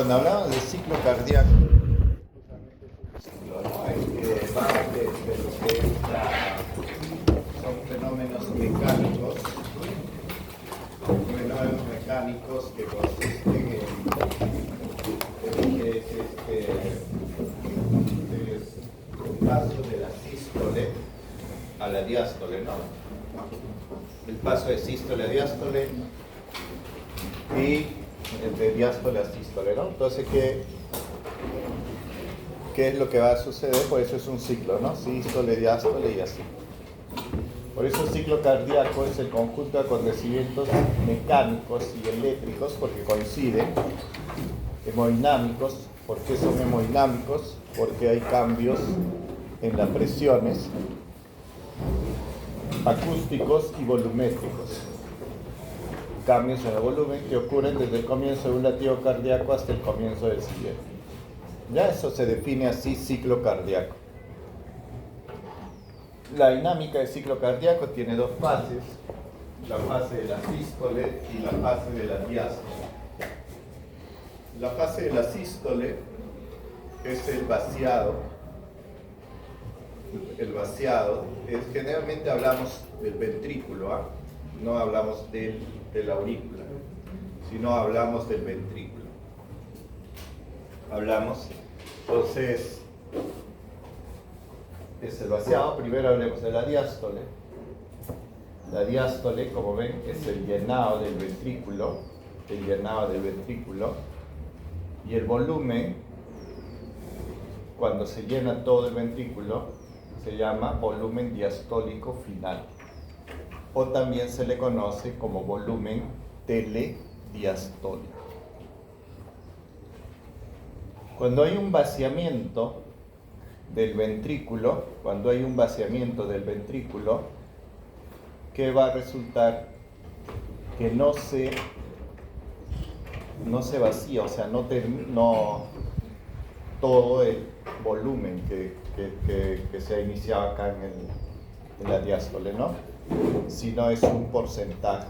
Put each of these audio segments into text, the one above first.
Cuando hablamos de ciclo cardíaco, justamente es un ciclo, ¿no? Que va de lo que son fenómenos mecánicos que consisten en que es el paso de la sístole a la diástole, ¿no? El paso de sístole a diástole y de diástole a sístole, ¿no? Entonces, ¿qué es lo que va a suceder? Por eso es un ciclo, ¿no? Sístole, diástole y así. Por eso el ciclo cardíaco es el conjunto de acontecimientos mecánicos y eléctricos, porque coinciden, hemodinámicos. ¿Por qué son hemodinámicos? Porque hay cambios en las presiones acústicos y volumétricos. Cambios en el volumen que ocurren desde el comienzo de un latido cardíaco hasta el comienzo del siguiente. Ya eso se define así, ciclo cardíaco. La dinámica del ciclo cardíaco tiene dos fases, la fase de la sístole y la fase de la diástole. La fase de la sístole es el vaciado. El vaciado es, generalmente hablamos del ventrículo, ¿eh? No hablamos de la aurícula, sino hablamos del ventrículo. Entonces, es el vaciado. Primero hablemos de la diástole. La diástole, como ven, es el llenado del ventrículo, y el volumen, cuando se llena todo el ventrículo, se llama volumen diastólico final, o también se le conoce como volumen telediastólico. Cuando hay un vaciamiento del ventrículo, ¿qué va a resultar? Que no se vacía, o sea, no todo el volumen que se ha iniciado acá en la diástole, ¿no? Sino es un porcentaje.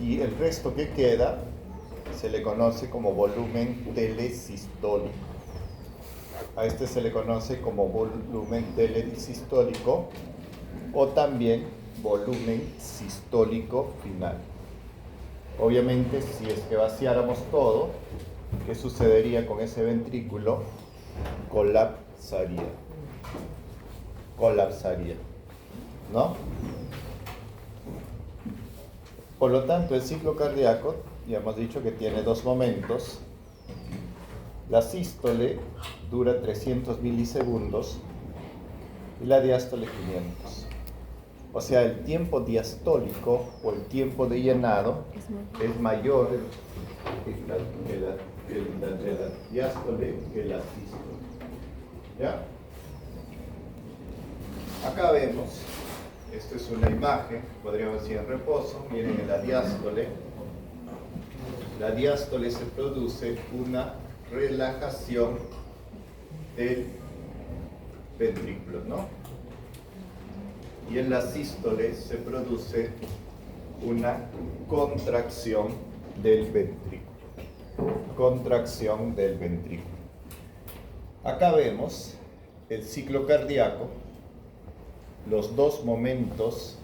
Y el resto que queda se le conoce como volumen telesistólico. A este se le conoce como volumen telesistólico o también volumen sistólico final. Obviamente, si es que vaciáramos todo, ¿qué sucedería con ese ventrículo? Colapsaría, ¿no? Por lo tanto, el ciclo cardíaco, ya hemos dicho que tiene dos momentos. La sístole dura 300 milisegundos y la diástole 500. O sea, el tiempo diastólico o el tiempo de llenado es mayor que la diástole que la sístole. ¿Ya? Acá vemos, esto es una imagen, podríamos decir en reposo. Miren, en la diástole se produce una relajación del ventrículo, ¿no? Y en la sístole se produce una contracción del ventrículo. Acá vemos el ciclo cardíaco, los dos momentos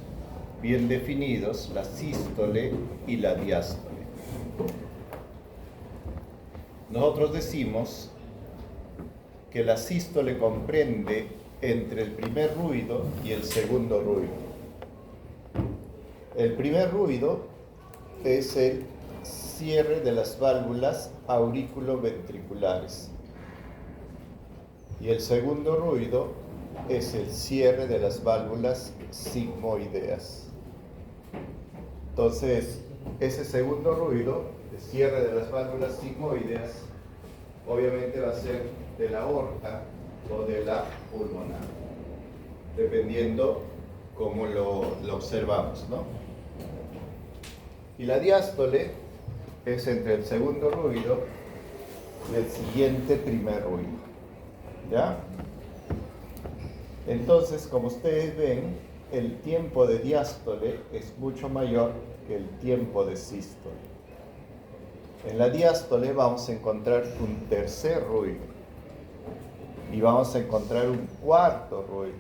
bien definidos, la sístole y la diástole. Nosotros decimos que la sístole comprende entre el primer ruido y el segundo ruido. El primer ruido es el cierre de las válvulas auriculoventriculares y el segundo ruido es el cierre de las válvulas sigmoideas. Entonces, ese segundo ruido, el cierre de las válvulas sigmoideas, obviamente va a ser de la aorta o de la pulmonar, dependiendo cómo lo observamos, ¿no? Y la diástole es entre el segundo ruido y el siguiente primer ruido, ¿ya? Entonces, como ustedes ven, el tiempo de diástole es mucho mayor que el tiempo de sístole. En la diástole vamos a encontrar un tercer ruido y vamos a encontrar un cuarto ruido.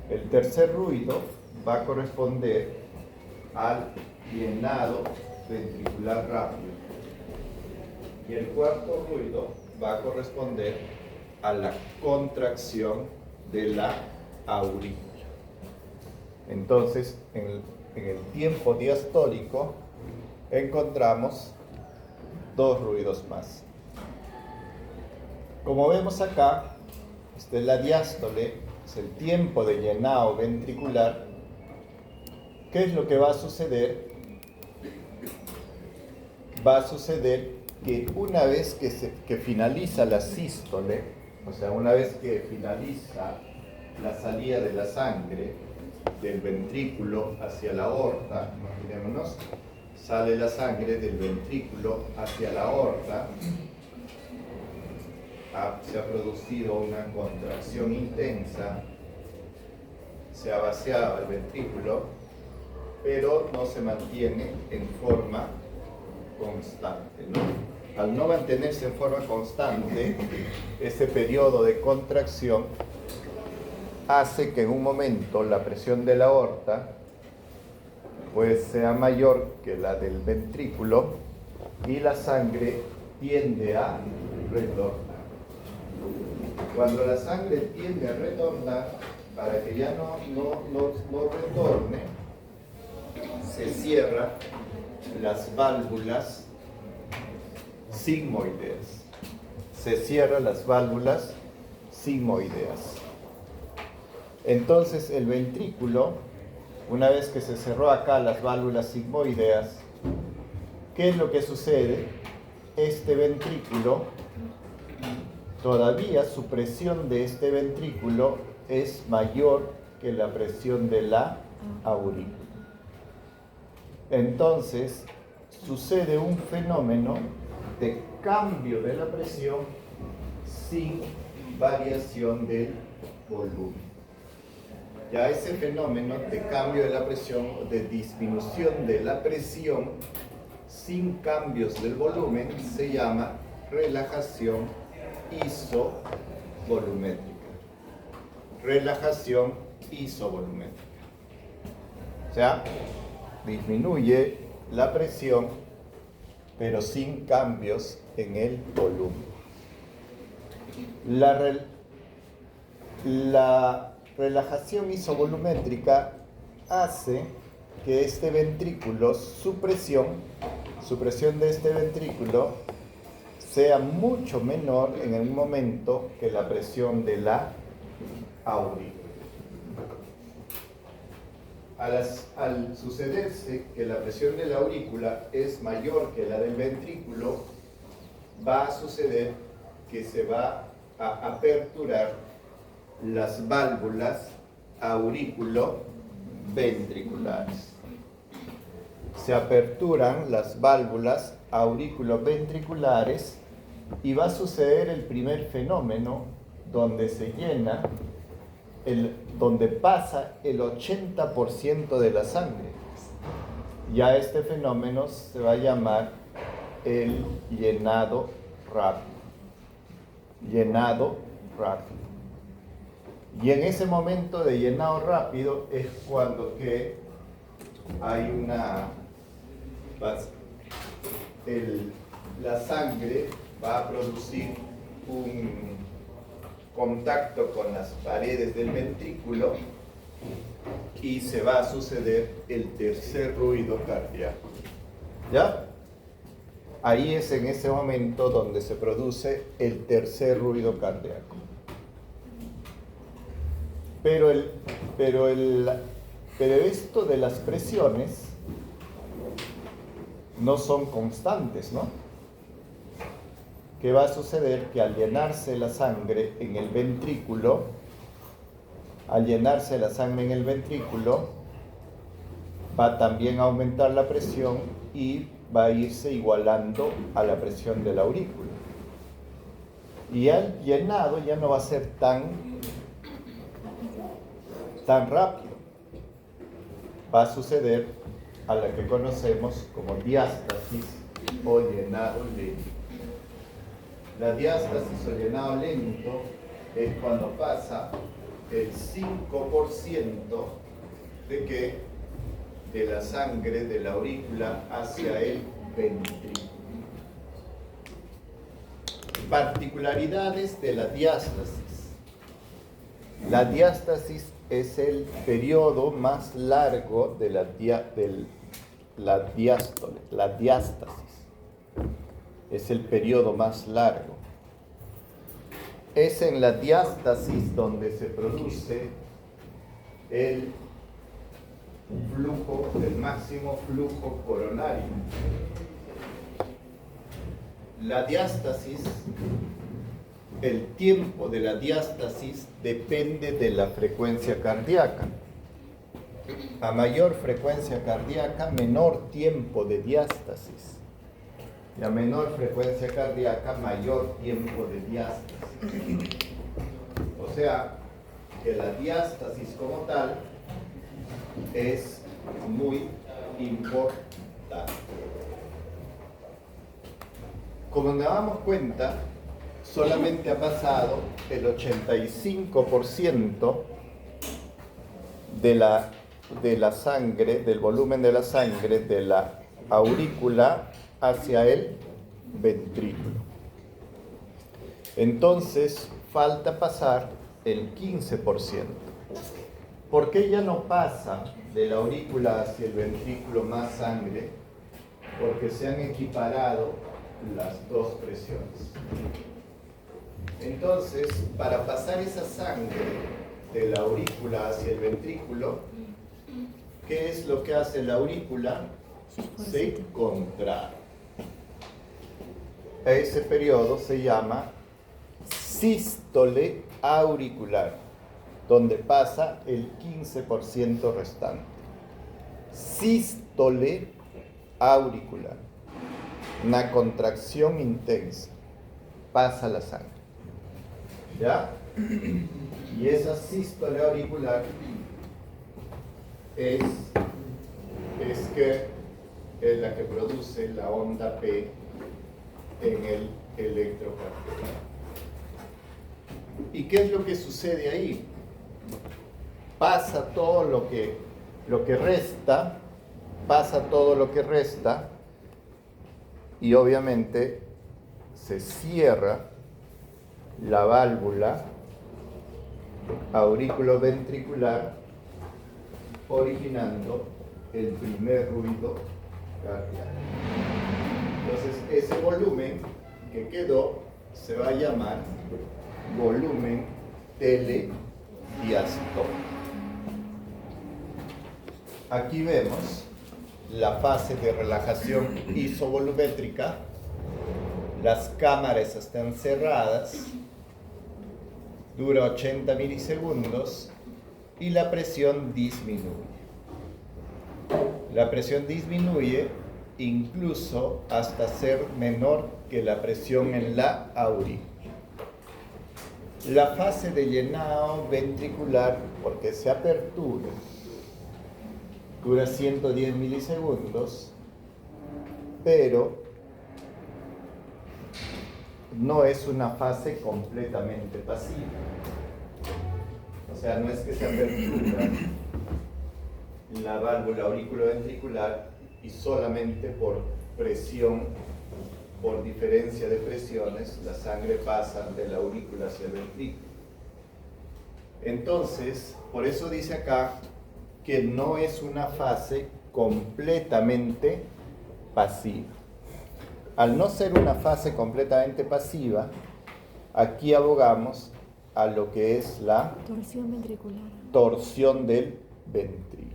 El tercer ruido va a corresponder al llenado ventricular rápido y el cuarto ruido va a corresponder a la contracción de la aurícula. Entonces, en el tiempo diastólico encontramos dos ruidos más. Como vemos acá, esta es la diástole, es el tiempo de llenado ventricular. ¿Qué es lo que va a suceder? Va a suceder que una vez que finaliza la sístole, o sea, una vez que finaliza la salida de la sangre del ventrículo hacia la aorta, imaginémonos, sale la sangre del ventrículo hacia la aorta, se ha producido una contracción intensa, se ha vaciado el ventrículo, pero no se mantiene en forma constante, ¿no? Al no mantenerse en forma constante, ese periodo de contracción hace que en un momento la presión de la aorta pues sea mayor que la del ventrículo y la sangre tiende a retornar. Cuando la sangre tiende a retornar, para que ya no retorne, se cierran las válvulas sigmoideas. Se cierran las válvulas sigmoideas. Entonces el ventrículo, una vez que se cerró acá las válvulas sigmoideas, ¿qué es lo que sucede? Este ventrículo, todavía su presión de este ventrículo es mayor que la presión de la aurícula. Entonces, sucede un fenómeno de cambio de la presión sin variación del volumen. Ya ese fenómeno de cambio de la presión, de disminución de la presión sin cambios del volumen, se llama relajación isovolumétrica. Relajación isovolumétrica. O sea, disminuye la presión, pero sin cambios en el volumen. La relajación isovolumétrica hace que este ventrículo, su presión de este ventrículo sea mucho menor en el momento que la presión de la aurícula. Al sucederse que la presión de la aurícula es mayor que la del ventrículo, va a suceder que se va a aperturar las válvulas aurículo-ventriculares. Se aperturan las válvulas aurículo-ventriculares y va a suceder el primer fenómeno donde se llena, donde pasa el 80% de la sangre. Ya este fenómeno se va a llamar el llenado rápido. Llenado rápido. Y en ese momento de llenado rápido es cuando que hay la sangre va a producir un contacto con las paredes del ventrículo y se va a suceder el tercer ruido cardíaco. ¿Ya? Ahí es en ese momento donde se produce el tercer ruido cardíaco. Pero esto de las presiones no son constantes, ¿no? ¿Qué va a suceder? Que al llenarse la sangre en el ventrículo, va también a aumentar la presión y va a irse igualando a la presión de la aurícula. Y al llenado ya no va a ser tan rápido. Va a suceder a la que conocemos como diástasis o llenado lento. La diástasis o llenado lento es cuando pasa el 5% de que de la sangre de la aurícula hacia el ventrículo. Particularidades de la diástasis. La diástasis es el periodo más largo de la diástole, la diástasis. Es el periodo más largo. Es en la diástasis donde se produce el flujo, el máximo flujo coronario. La diástasis, el tiempo de la diástasis depende de la frecuencia cardíaca. A mayor frecuencia cardíaca, menor tiempo de diástasis. Y a menor frecuencia cardíaca, mayor tiempo de diástasis. O sea, que la diástasis como tal es muy importante. Como nos damos cuenta, solamente ha pasado el 85% de la sangre, del volumen de la sangre de la aurícula hacia el ventrículo. Entonces, falta pasar el 15%. ¿Por qué ya no pasa de la aurícula hacia el ventrículo más sangre? Porque se han equiparado las dos presiones. Entonces, para pasar esa sangre de la aurícula hacia el ventrículo, ¿qué es lo que hace la aurícula? Se contrae. Ese periodo se llama sístole auricular, donde pasa el 15% restante. Sístole auricular. Una contracción intensa. Pasa la sangre. ¿Ya? Y esa sístole auricular es la que produce la onda P en el electrocardiograma. ¿Y qué es lo que sucede ahí? Pasa todo lo que resta, y obviamente se cierra la válvula auriculoventricular, originando el primer ruido cardíaco. Entonces, ese volumen que quedó se va a llamar volumen telediastólico. Aquí vemos la fase de relajación isovolumétrica. Las cámaras están cerradas, dura 80 milisegundos y la presión disminuye. La presión disminuye incluso hasta ser menor que la presión en la aurícula. La fase de llenado ventricular, porque se apertura, dura 110 milisegundos, pero no es una fase completamente pasiva. O sea, no es que se apertura la válvula auriculoventricular y solamente por presión, por diferencia de presiones, la sangre pasa de la aurícula hacia el ventrículo. Entonces, por eso dice acá que no es una fase completamente pasiva. Al no ser una fase completamente pasiva, aquí abogamos a lo que es la torsión ventricular. Torsión del ventrículo.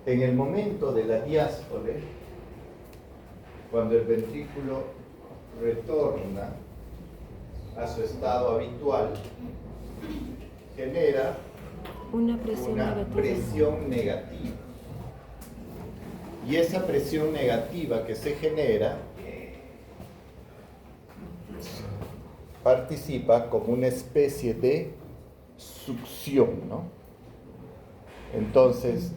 En el momento de la diástole, cuando el ventrículo retorna a su estado habitual, genera una presión negativa. Y esa presión negativa que se genera participa como una especie de succión, ¿no? Entonces,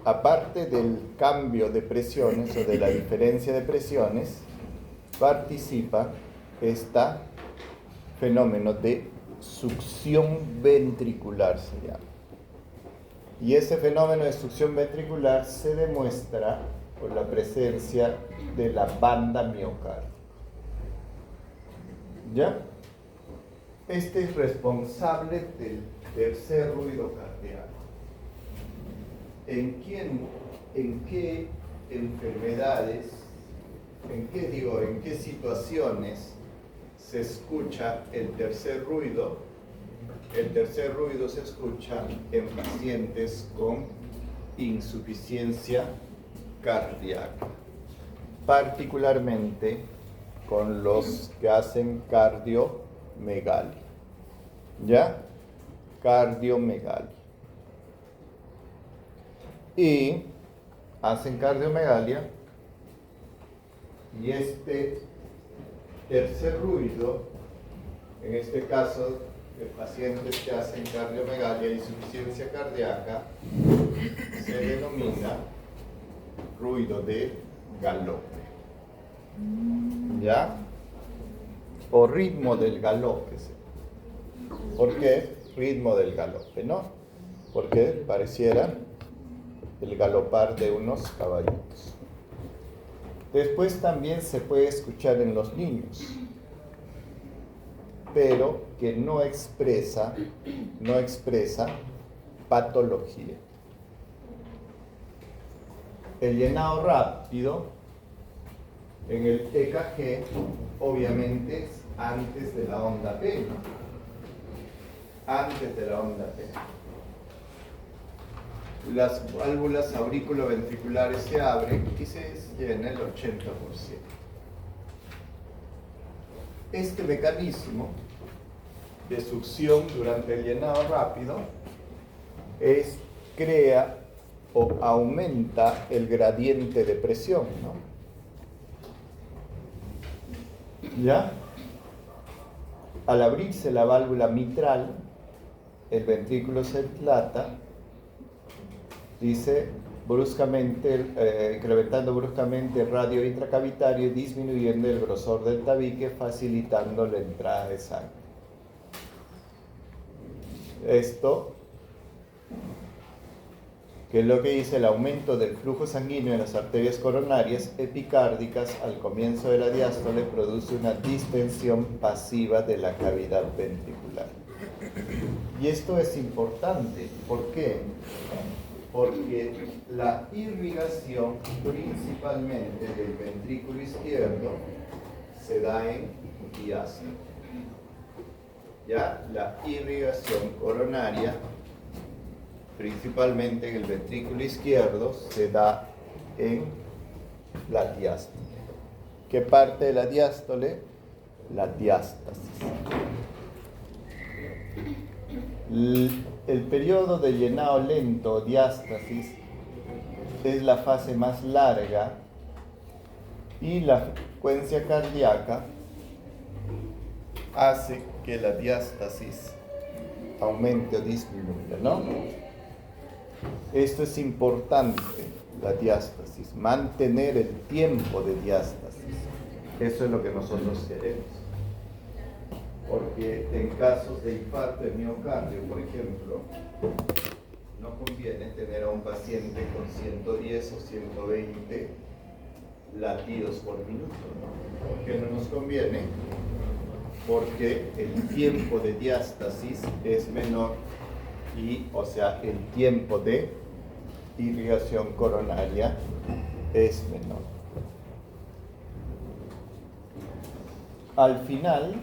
aparte del cambio de presiones o de la diferencia de presiones, participa este fenómeno de succión ventricular, se llama. Y ese fenómeno de succión ventricular se demuestra por la presencia de la banda miocárdica. ¿Ya? Este es responsable del tercer ruido cardíaco. ¿En qué enfermedades, en qué situaciones se escucha el tercer ruido? El tercer ruido se escucha en pacientes con insuficiencia cardíaca, particularmente con los que hacen cardiomegalia. ¿Ya? Cardiomegalia. Y hacen cardiomegalia y este tercer ruido, en este caso de pacientes que hacen cardiomegalia y insuficiencia cardíaca, se denomina ruido de galope. ¿Ya? O ritmo del galope. ¿Por qué ritmo del galope? ¿No? Porque pareciera el galopar de unos caballitos. Después también se puede escuchar en los niños, pero que no expresa patología. El llenado rápido en el EKG obviamente es antes de la onda P, ¿no? Antes de la onda P. Las válvulas auriculoventriculares se abren y se llena el 80%. Este mecanismo de succión durante el llenado rápido crea o aumenta el gradiente de presión, ¿no? ¿Ya? Al abrirse la válvula mitral, el ventrículo se dilata, dice bruscamente, incrementando bruscamente el radio intracavitario y disminuyendo el grosor del tabique, facilitando la entrada de sangre. Esto, que es lo que dice el aumento del flujo sanguíneo en las arterias coronarias epicárdicas al comienzo de la diástole, produce una distensión pasiva de la cavidad ventricular. Y esto es importante. ¿Por qué? Porque la irrigación principalmente del ventrículo izquierdo se da en diástole. Ya la irrigación coronaria principalmente en el ventrículo izquierdo se da en la diástole. ¿Qué parte de la diástole? La diástasis. El periodo de llenado lento, diástasis, es la fase más larga y la frecuencia cardíaca hace que la diástasis aumente o disminuya, ¿no? Esto es importante, la diástasis, mantener el tiempo de diástasis. Eso es lo que nosotros queremos. Porque en casos de infarto de miocardio, por ejemplo, no conviene tener a un paciente con 110 o 120 latidos por minuto, ¿no? ¿Por qué no nos conviene? Porque el tiempo de diástasis es menor y, o sea, el tiempo de irrigación coronaria es menor. Al final,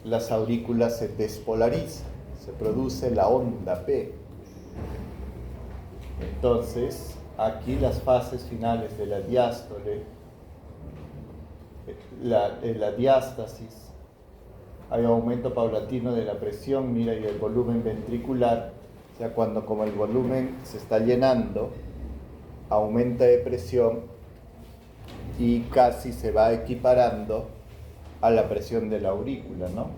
las aurículas se despolarizan, se produce la onda P. Entonces, aquí las fases finales de la diástole, la diástasis, hay aumento paulatino de la presión, mira, y el volumen ventricular. O sea, cuando como el volumen se está llenando, aumenta de presión y casi se va equiparando a la presión de la aurícula, ¿no?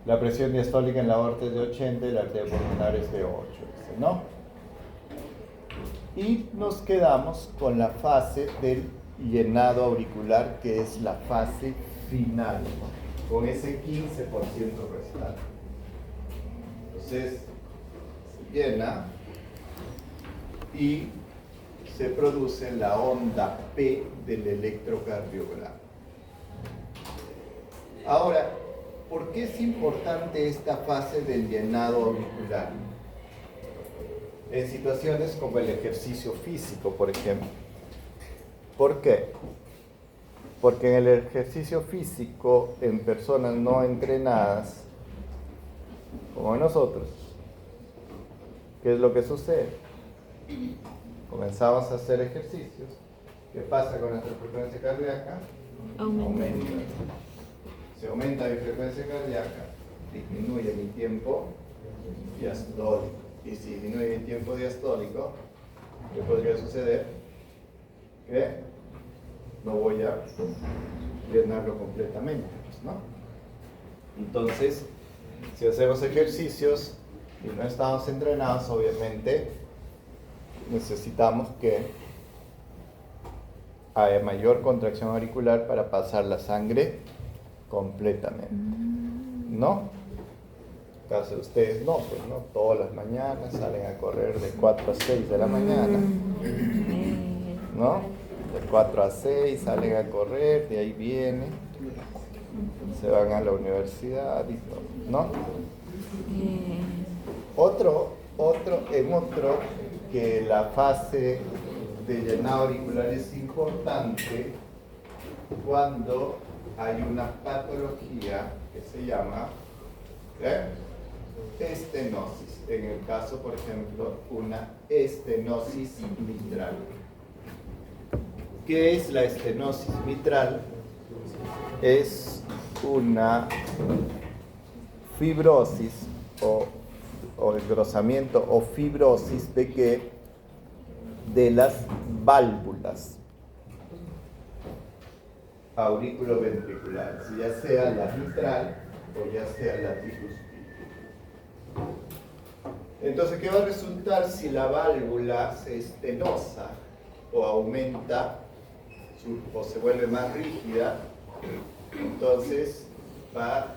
La presión diastólica en la aorta es de 80 y la arteria pulmonar es de 8, ¿no? Y nos quedamos con la fase del llenado auricular, que es la fase final, con ese 15% restante. Entonces, se llena y se produce la onda P del electrocardiograma. Ahora, ¿por qué es importante esta fase del llenado auricular? En situaciones como el ejercicio físico, por ejemplo. ¿Por qué? Porque en el ejercicio físico, en personas no entrenadas, como nosotros, ¿qué es lo que sucede? Comenzamos a hacer ejercicios. ¿Qué pasa con nuestra frecuencia cardíaca? Aumenta. Si aumenta mi frecuencia cardíaca, disminuye mi tiempo diastólico. Y si disminuye mi tiempo diastólico, ¿qué podría suceder? Que no voy a llenarlo completamente, ¿no? Entonces, si hacemos ejercicios y no estamos entrenados, obviamente necesitamos que haya mayor contracción auricular para pasar la sangre completamente, ¿no? En caso de ustedes no, pues no, todas las mañanas salen a correr de 4 a 6 de la mañana, ¿no? De 4 a 6 salen a correr, de ahí vienen, se van a la universidad y todo, ¿no? Otro, que la fase de llenado auricular es importante cuando hay una patología que se llama estenosis. En el caso, por ejemplo, una estenosis mitral. ¿Qué es la estenosis mitral? Es una fibrosis o engrosamiento o fibrosis de qué? De las válvulas auriculoventriculares, ya sea la mitral o ya sea la tricuspide. Entonces, ¿qué va a resultar si la válvula se estenosa o aumenta o se vuelve más rígida? Entonces va a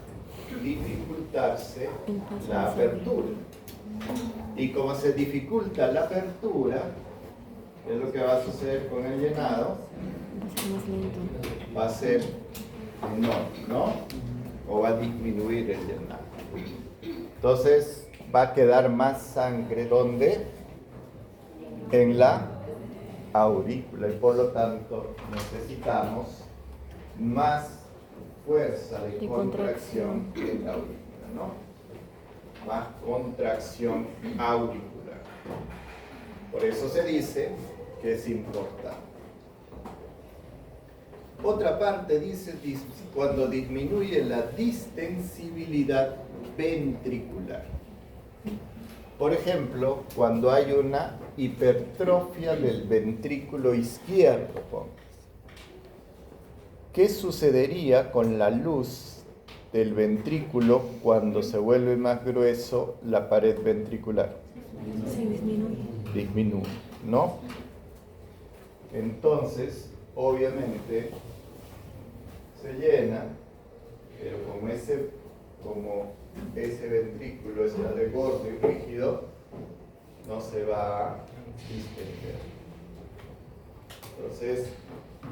dificultarse la apertura. Y como se dificulta la apertura, ¿qué es lo que va a suceder con el llenado? Va a ser menor, ¿no? O va a disminuir el llenado. Entonces va a quedar más sangre, ¿dónde? En la aurícula, y por lo tanto necesitamos más fuerza de contracción en la aurícula, ¿no? Más contracción auricular. Por eso se dice que es importante. Otra parte dice cuando disminuye la distensibilidad ventricular. Por ejemplo, cuando hay una hipertrofia del ventrículo izquierdo. ¿Qué sucedería con la luz del ventrículo cuando se vuelve más grueso la pared ventricular? Sí, disminuye. Disminuye, ¿no? Entonces, obviamente, se llena, pero como ese ventrículo es ya de gordo y rígido, no se va a distender. Entonces,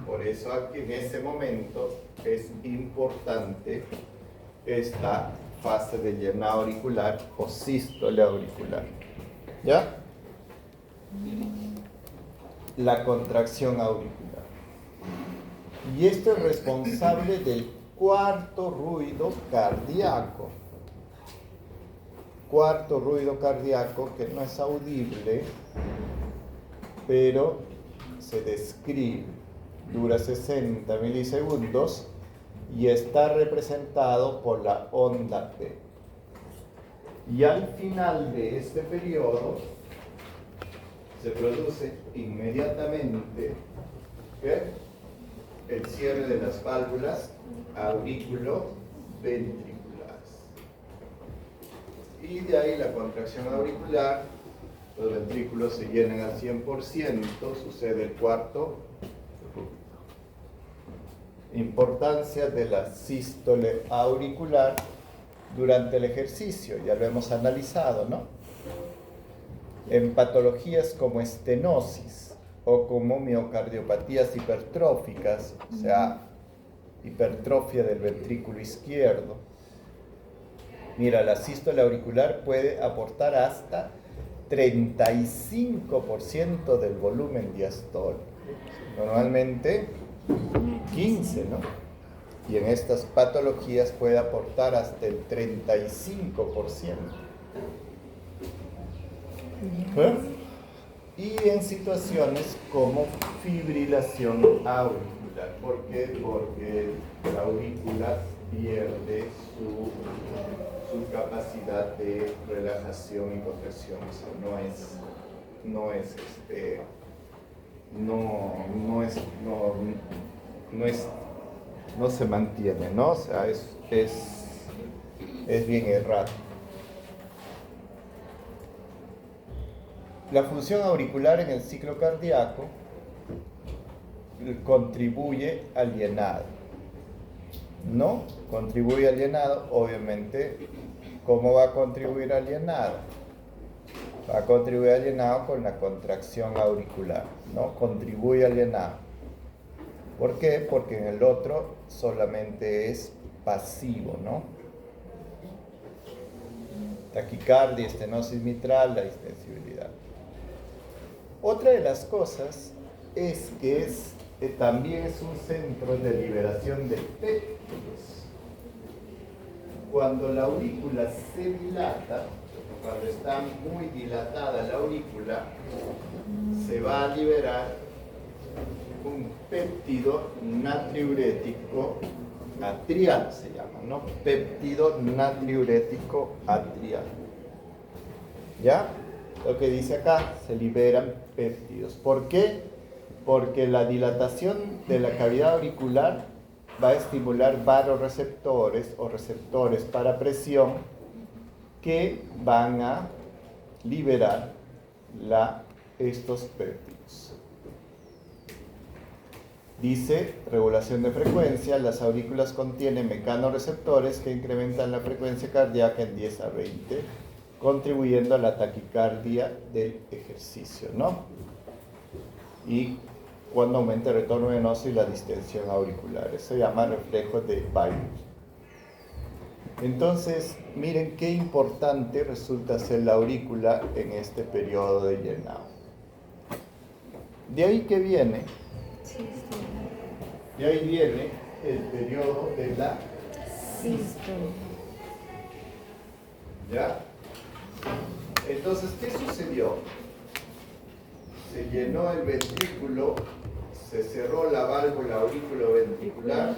por eso aquí en ese momento es importante esta fase de llenado auricular o sístole auricular. ¿Ya? La contracción auricular. Y esto es responsable del cuarto ruido cardíaco. Cuarto ruido cardíaco que no es audible, pero se describe. Dura 60 milisegundos y está representado por la onda P. Y al final de este periodo se produce inmediatamente el cierre de las válvulas auriculoventriculares. Y de ahí la contracción auricular los ventrículos se llenan al 100%, sucede el cuarto. Importancia de la sístole auricular durante el ejercicio, ya lo hemos analizado, ¿no? En patologías como estenosis o como miocardiopatías hipertróficas, o sea, hipertrofia del ventrículo izquierdo. Mira, la sístole auricular puede aportar hasta 35% del volumen diastólico. Normalmente 15, ¿no? Y en estas patologías puede aportar hasta el 35%. Y en situaciones como fibrilación auricular. ¿Por qué? Porque la aurícula pierde su capacidad de relajación y contracción. O sea, no se mantiene, ¿no? O sea, es bien errático. La función auricular en el ciclo cardíaco contribuye al llenado. ¿No? Contribuye al llenado, obviamente. ¿Cómo va a contribuir al llenado? Va a contribuir al llenado con la contracción auricular, ¿no? Contribuye al llenado. ¿Por qué? Porque en el otro solamente es pasivo, ¿no? Taquicardia, estenosis mitral, la distensibilidad. Otra de las cosas es que también es un centro de liberación de péptidos. Cuando la aurícula se dilata, cuando está muy dilatada la aurícula, se va a liberar un péptido natriurético atrial, se llama, ¿no? Péptido natriurético atrial. ¿Ya? Lo que dice acá, se liberan péptidos. ¿Por qué? Porque la dilatación de la cavidad auricular va a estimular vasoreceptores o receptores para presión que van a liberar estos péptidos. Dice, regulación de frecuencia, las aurículas contienen mecanorreceptores que incrementan la frecuencia cardíaca en 10 a 20, contribuyendo a la taquicardia del ejercicio, ¿no? Y cuando aumenta el retorno venoso y la distensión auricular. Eso se llama reflejo de Bailey. Entonces, miren qué importante resulta ser la aurícula en este periodo de llenado. De ahí que viene, de ahí viene el periodo de la sístole. ¿Ya? Entonces, ¿qué sucedió? Se llenó el ventrículo, se cerró la válvula auriculoventricular,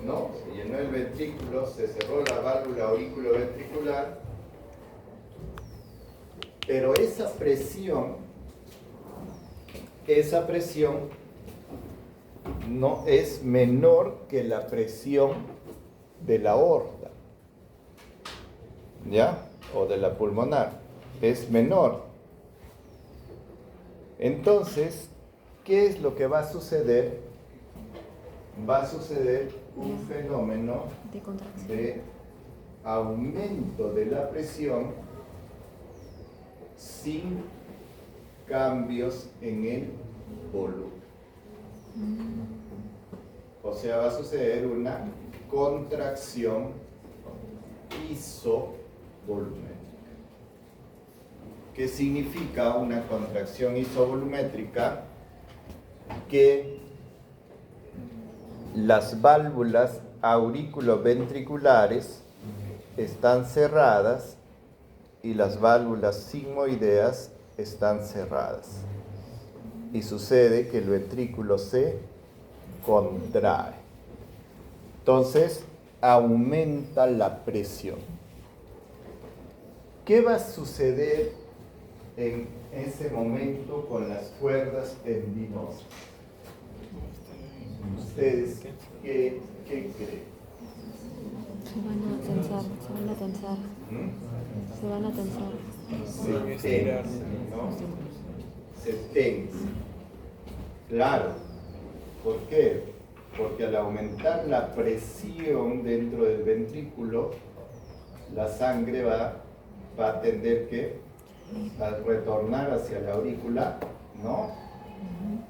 ¿no? Se llenó el ventrículo, se cerró la válvula auriculoventricular, pero esa presión no es menor que la presión de la aorta, ¿ya? O de la pulmonar, es menor. Entonces, ¿qué es lo que va a suceder? Va a suceder un fenómeno de aumento de la presión sin cambios en el volumen. O sea, va a suceder una contracción isovolumétrica. ¿Qué significa una contracción isovolumétrica? Que las válvulas auriculoventriculares están cerradas y las válvulas sigmoideas están cerradas. Y sucede que el ventrículo se contrae. Entonces, aumenta la presión. ¿Qué va a suceder en ese momento con las cuerdas tendinosas? ¿Ustedes qué creen? Se van a tensar. Se van a tensar. Se tensa, ¿no? Se tensa. Claro. ¿Por qué? Porque al aumentar la presión dentro del ventrículo, la sangre va a tender a retornar hacia la aurícula, ¿no?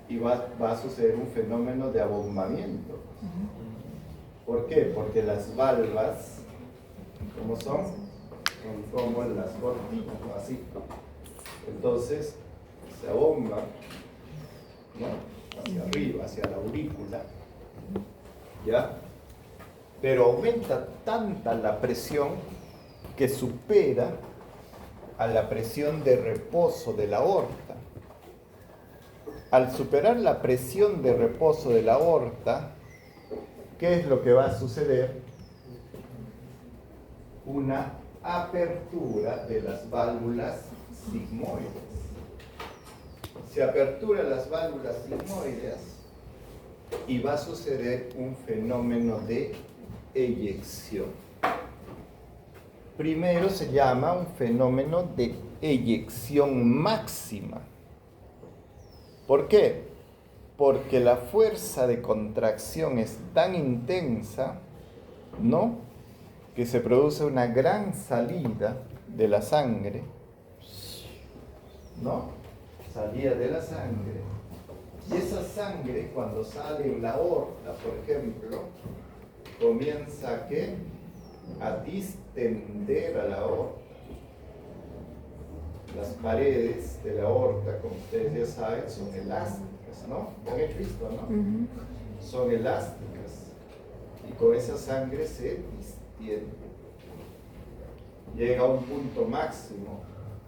Y va a suceder un fenómeno de abombamiento. ¿Por qué? Porque las valvas, ¿cómo son? Son como las cortinas, ¿no? Así. Entonces, se abomba, ¿no? Hacia arriba, hacia la aurícula, ¿ya? Pero aumenta tanta la presión que supera a la presión de reposo de la aorta. Al superar la presión de reposo de la aorta, ¿qué es lo que va a suceder? Una apertura de las válvulas sigmoides. Se aperturan las válvulas sigmoides y va a suceder un fenómeno de eyección. Primero se llama un fenómeno de eyección máxima. ¿Por qué? Porque la fuerza de contracción es tan intensa, ¿no?, que se produce una gran salida de la sangre, ¿no? Salida de la sangre. Y esa sangre, cuando sale en la aorta, por ejemplo, comienza a distender a la aorta. Las paredes de la aorta, como ustedes ya saben, son elásticas, ¿no? ¿Lo han visto, no? Son elásticas. Y con esa sangre se distiende. Llega a un punto máximo,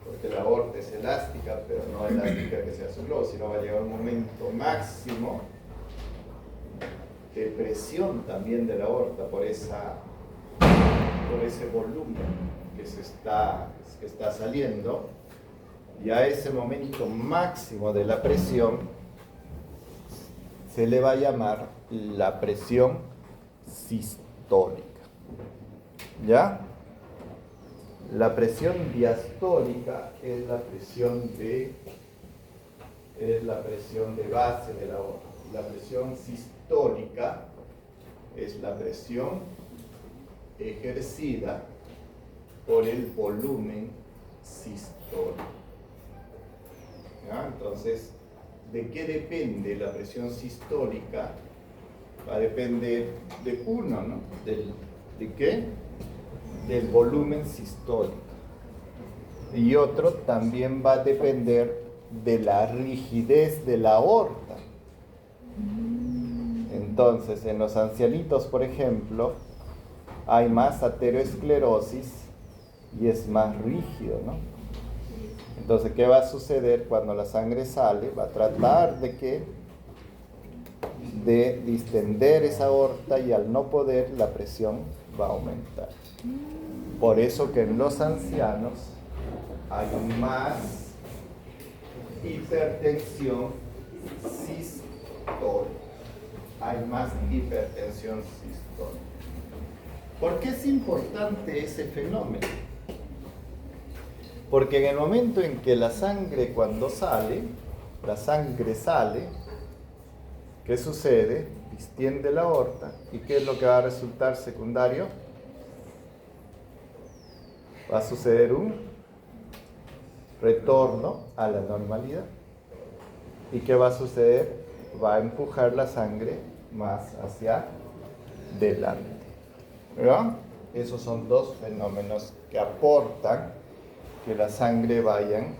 porque la aorta es elástica, pero no elástica que sea su globo, sino va a llegar a un momento máximo de presión también de la aorta por ese volumen que está saliendo. Y a ese momento máximo de la presión se le va a llamar la presión sistólica. ¿Ya? La presión diastólica es la presión de base de la aorta. La presión sistólica es la presión ejercida por el volumen sistólico. ¿Ya? Entonces, ¿de qué depende la presión sistólica? Va a depender de uno, ¿no? ¿De qué? Del volumen sistólico. Y otro también va a depender de la rigidez de la aorta. Entonces, en los ancianitos, por ejemplo, hay más ateroesclerosis y es más rígido, ¿no? Entonces, ¿qué va a suceder cuando la sangre sale? Va a tratar de distender esa aorta y al no poder, la presión va a aumentar. Por eso que en los ancianos hay más hipertensión sistólica. Hay más hipertensión sistólica. ¿Por qué es importante ese fenómeno? Porque en el momento en que la sangre sale, ¿qué sucede? Distiende la aorta. ¿Y qué es lo que va a resultar secundario? Va a suceder un retorno a la normalidad. ¿Y qué va a suceder? Va a empujar la sangre más hacia delante. ¿Verdad? Esos son dos fenómenos que aportan que la sangre vaya en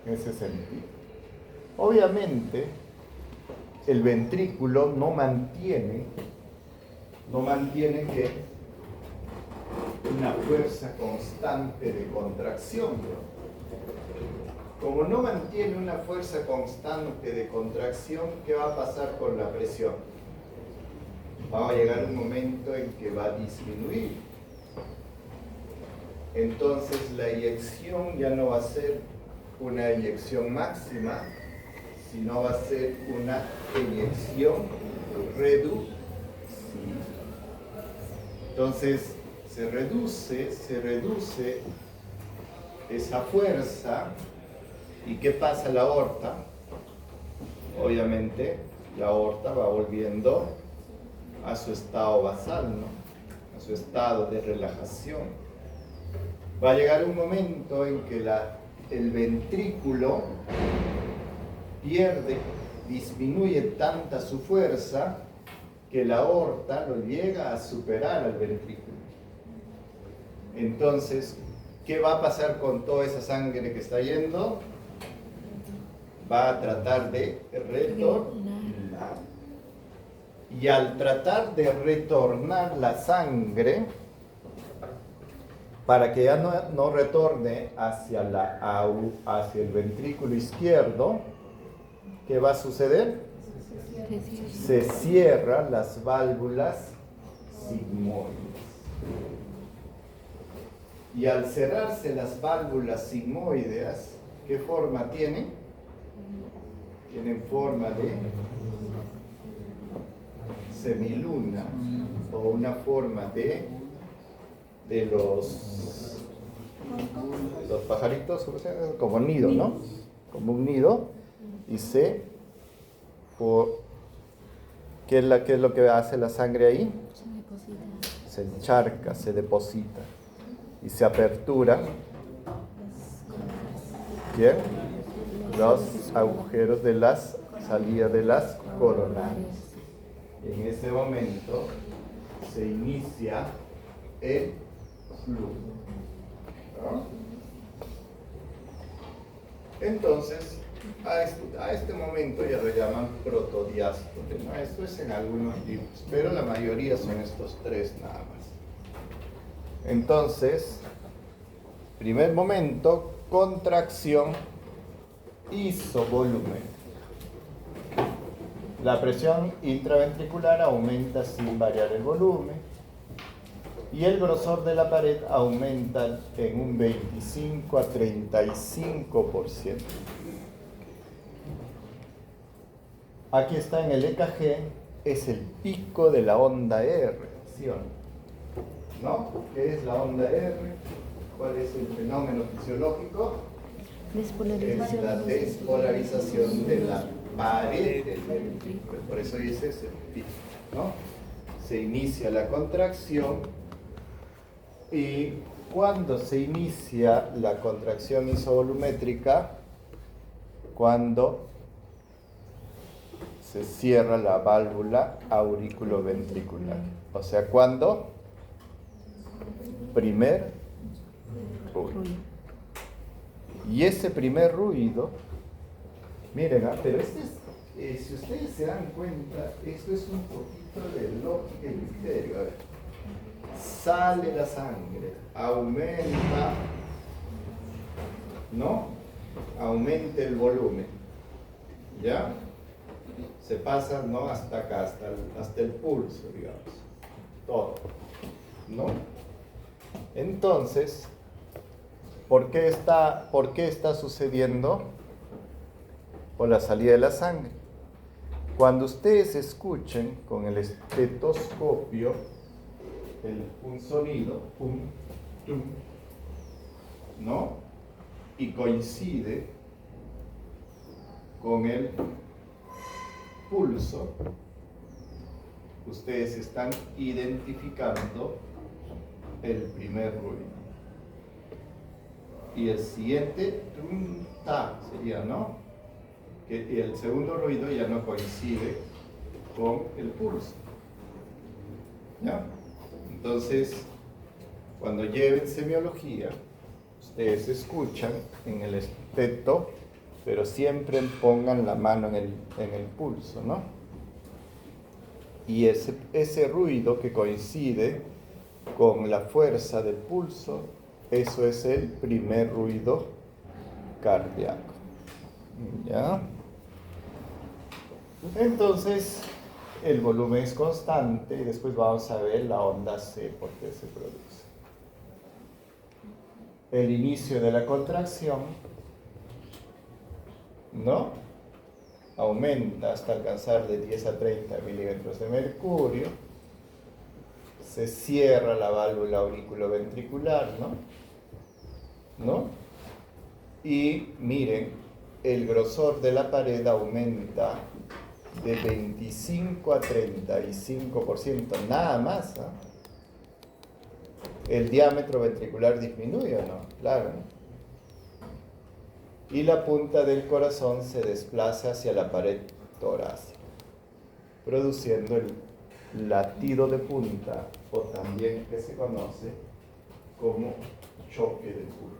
ese sentido. Obviamente, el ventrículo no mantiene que una fuerza constante de contracción. Como no mantiene una fuerza constante de contracción, ¿qué va a pasar con la presión? Va a llegar un momento en que va a disminuir. Entonces la eyección ya no va a ser una eyección máxima, sino va a ser una eyección reducida. Entonces, se reduce esa fuerza. ¿Y qué pasa a la aorta? Obviamente la aorta va volviendo a su estado basal, ¿no? A su estado de relajación. Va a llegar un momento en que el ventrículo disminuye tanta su fuerza que la aorta lo llega a superar al ventrículo. Entonces, ¿qué va a pasar con toda esa sangre que está yendo? Va a tratar de retornar. Y al tratar de retornar la sangre, para que ya no retorne hacia el ventrículo izquierdo, ¿qué va a suceder? Se cierran las válvulas sigmoides. Y al cerrarse las válvulas sigmoides, ¿qué forma tienen? Tienen forma de semiluna, o una forma de los pajaritos, como nido, ¿no? Como un nido. Y ¿qué es lo que hace la sangre ahí? Se encharca, se deposita y se apertura. ¿Bien? Los agujeros de las salidas de las coronarias. En ese momento se inicia el flujo, ¿no? Entonces, a este momento ya lo llaman protodiástole, ¿no? Esto es en algunos libros, pero la mayoría son estos tres nada más. Entonces, primer momento, contracción, isovolumen. La presión intraventricular aumenta sin variar el volumen y el grosor de la pared aumenta en un 25 a 35%. Aquí está en el EKG, es el pico de la onda R, ¿sí o no? ¿Qué es la onda R? ¿Cuál es el fenómeno fisiológico? Es la despolarización de la pared del ventrículo. Por eso ese es el pico, ¿no? Se inicia la contracción y cuando se inicia la contracción isovolumétrica, cuando se cierra la válvula auriculoventricular. O sea, cuando primer ruido. Y ese primer ruido, miren, pero si ustedes se dan cuenta, esto es un poquito de lógica y misterio. A ver, sale la sangre, aumenta, ¿no? Aumenta el volumen, ¿ya? Se pasa, ¿no? Hasta acá, hasta el pulso, digamos, todo, ¿no? Entonces, ¿por qué está sucediendo? Por la salida de la sangre. Cuando ustedes escuchen con el estetoscopio un sonido, pum, tum, ¿no? Y coincide con el pulso, ustedes están identificando el primer ruido. Y el siguiente, tum, ta, sería, ¿no? Y el segundo ruido ya no coincide con el pulso. ¿Ya? Entonces, cuando lleven semiología, ustedes escuchan en el esteto, pero siempre pongan la mano en el pulso, ¿no? Y ese ruido que coincide con la fuerza del pulso, eso es el primer ruido cardíaco. ¿Ya? Entonces, el volumen es constante y después vamos a ver la onda C, por qué se produce. El inicio de la contracción, ¿no? Aumenta hasta alcanzar de 10 a 30 milímetros de mercurio. se cierra la válvula auriculoventricular, ¿no? Y miren, el grosor de la pared aumenta de 25 a 35%, nada más, ¿no? El diámetro ventricular disminuye, ¿o no? Claro, ¿no? Y la punta del corazón se desplaza hacia la pared torácica, produciendo el latido de punta, o también que se conoce como choque de punta.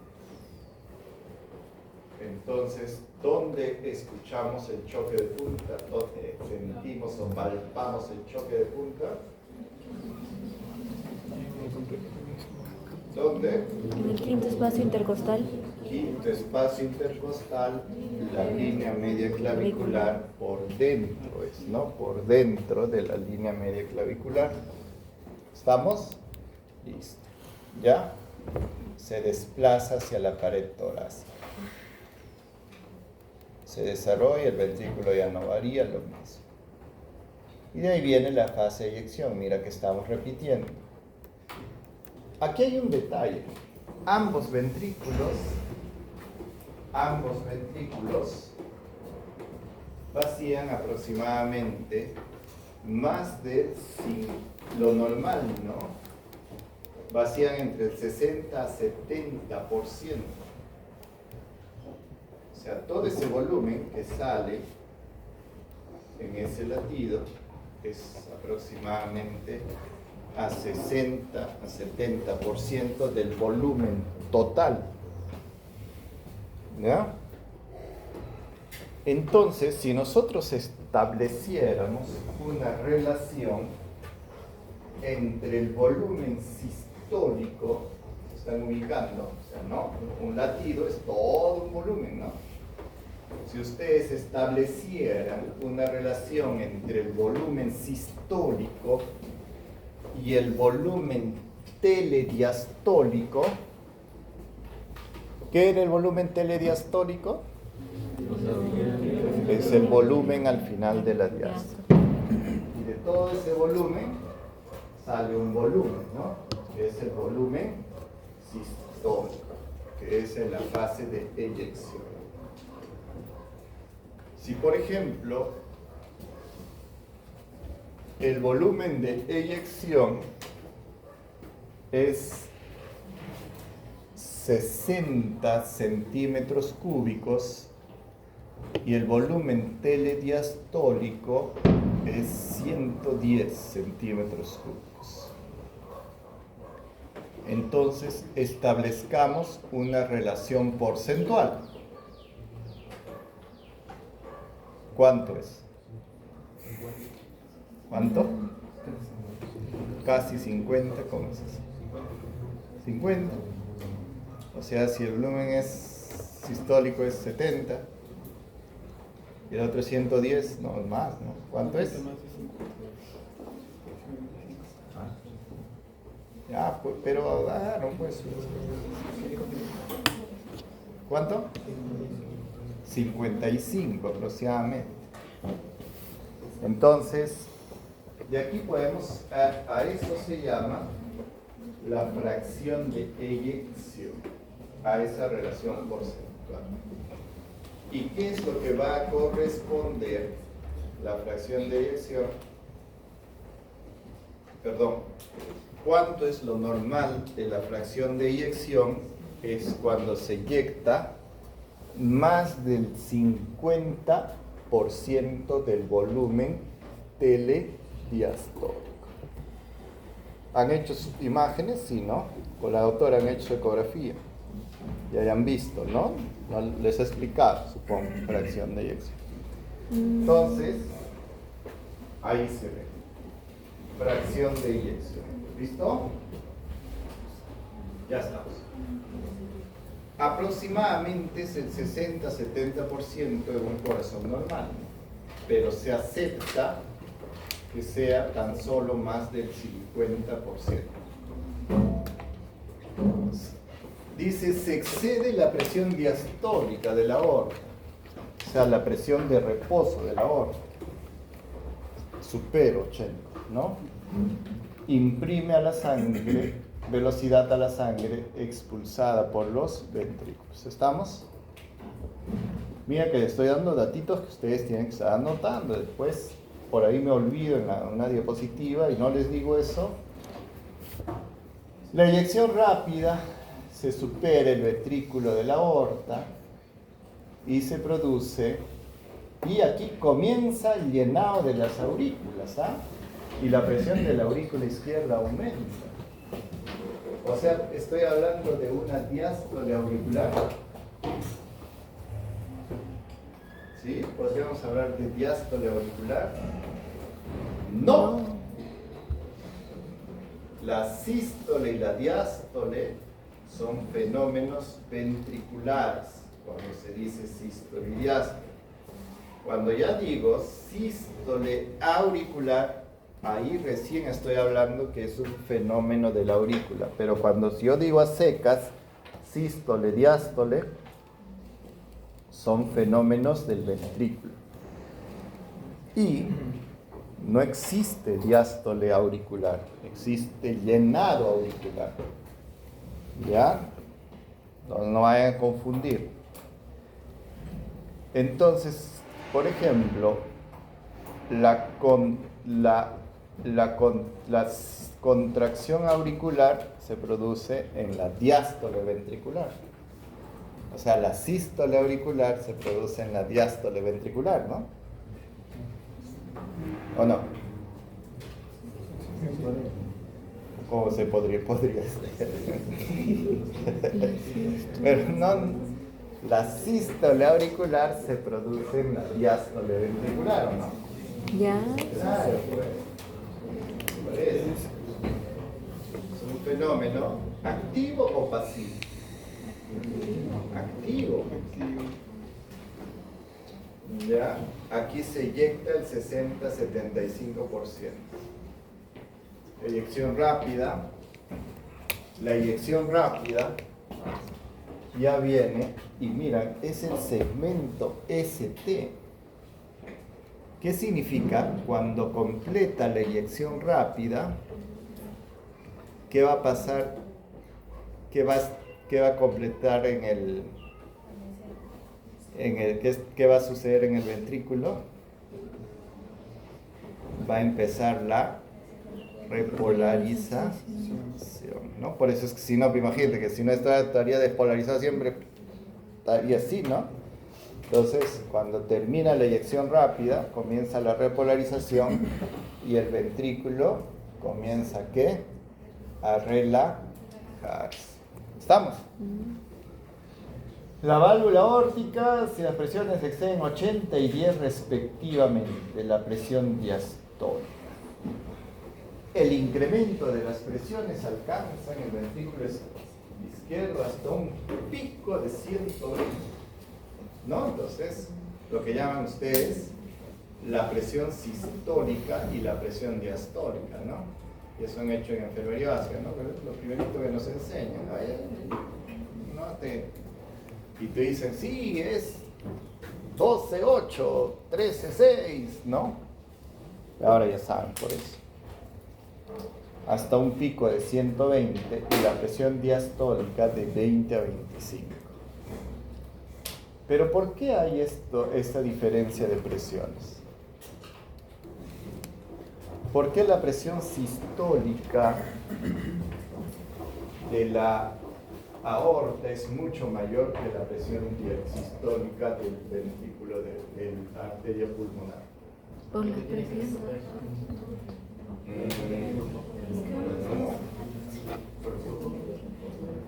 Entonces, ¿dónde escuchamos el choque de punta? ¿Dónde sentimos o palpamos el choque de punta? ¿Dónde? En el quinto espacio intercostal. Quinto espacio intercostal, la línea media clavicular por dentro, ¿no? Por dentro de la línea media clavicular. ¿Estamos? Listo. ¿Ya? Se desplaza hacia la pared torácica. Se desarrolla, el ventrículo ya no varía, lo mismo. Y de ahí viene la fase de eyección, mira que estamos repitiendo. Aquí hay un detalle. Ambos ventrículos vacían aproximadamente más de lo normal, ¿no? Vacían entre el 60 a 70%. O sea, todo ese volumen que sale en ese latido es aproximadamente a 60 a 70% del volumen total. ¿Ya? Entonces, si nosotros estableciéramos una relación entre el volumen sistólico, se están ubicando, o sea, ¿no? Un latido es todo un volumen, ¿no? Si ustedes establecieran una relación entre el volumen sistólico y el volumen telediastólico, ¿qué era el volumen telediastólico? Es el volumen al final de la diástole. Y de todo ese volumen sale un volumen, ¿no? Que es el volumen sistólico, que es en la fase de eyección. Si, por ejemplo, el volumen de eyección es 60 centímetros cúbicos y el volumen telediastólico es 110 centímetros cúbicos. Entonces, establezcamos una relación porcentual. ¿Cuánto es? ¿Cuánto? Casi 50, ¿cómo es eso? 50. O sea, si el volumen sistólico es 70 y el otro es 110, no, es más, ¿no? ¿Cuánto es? Ya, pues, pero no pues. ¿Cuánto? 55 aproximadamente. Entonces, de aquí podemos, a eso se llama la fracción de eyección, a esa relación porcentual. ¿Y qué es lo que va a corresponder la fracción de eyección? Perdón, ¿cuánto es lo normal de la fracción de eyección? Es cuando se eyecta más del 50% del volumen telediastólico. ¿Han hecho imágenes? Sí, ¿no? Con la doctora han hecho ecografía. Ya hayan visto, ¿no? No les he explicado, supongo, fracción de eyección. Entonces, ahí se ve. Fracción de eyección. ¿Listo? Ya estamos. Aproximadamente es el 60-70% de un corazón normal, pero se acepta que sea tan solo más del 50%. Dice, se excede la presión diastólica de la aorta, o sea, la presión de reposo de la aorta, supera 80, ¿no? imprime a la sangre, velocidad a la sangre expulsada por los ventrículos. ¿Estamos? Mira que les estoy dando datitos que ustedes tienen que estar anotando. Después, por ahí me olvido en una diapositiva y no les digo eso. La eyección rápida se supera el ventrículo de la aorta y se produce, y aquí comienza el llenado de las aurículas, ¿ah? Y la presión de la aurícula izquierda aumenta. O sea, estoy hablando de una diástole auricular. ¿Sí? ¿Podríamos hablar de diástole auricular? No. La sístole y la diástole son fenómenos ventriculares, cuando se dice sístole y diástole. Cuando ya digo sístole auricular, ahí recién estoy hablando que es un fenómeno de la aurícula. Pero cuando yo digo a secas, sístole, diástole, son fenómenos del ventrículo. Y no existe diástole auricular, existe llenado auricular. ¿Ya? No vayan a confundir. Entonces, por ejemplo, la contracción auricular se produce en la diástole ventricular. O sea, la sístole auricular se produce en la diástole ventricular, ¿no? ¿O no? ¿Cómo se podría ser? Pero no, la sístole auricular se produce en la diástole ventricular, ¿o no? Ya. Claro, pues. Por eso. ¿Es un fenómeno activo o pasivo? Activo. Ya, aquí se eyecta el 60-75%. Eyección rápida. La eyección rápida ya viene y miran, es el segmento ST. ¿Qué significa? Cuando completa la eyección rápida, ¿qué va a pasar? ¿Qué va a completar ¿qué va a suceder en el ventrículo? Va a empezar la repolarización, ¿no? Por eso es que si no, imagínate que si no estaría despolarizado siempre, estaría así, ¿no? Entonces, cuando termina la eyección rápida, comienza la repolarización y el ventrículo comienza, ¿qué? A relajarse. ¿Estamos? La válvula aórtica, si las presiones exceden 80 y 10 respectivamente, la presión diastólica. El incremento de las presiones alcanza en el ventrículo izquierdo hasta un pico de 120, ¿no? Entonces, lo que llaman ustedes la presión sistólica y la presión diastólica, ¿no? Y eso han hecho en enfermería básica, ¿no? Pero es lo primerito que nos enseñan, ¿no? Y te dicen, sí, es 12-8, 13-6, ¿no? Ahora ya saben por eso. Hasta un pico de 120 y la presión diastólica de 20 a 25. Pero ¿por qué hay esta diferencia de presiones? ¿Por qué la presión sistólica de la aorta es mucho mayor que la presión sistólica del ventrículo de la arteria pulmonar? Por la presión.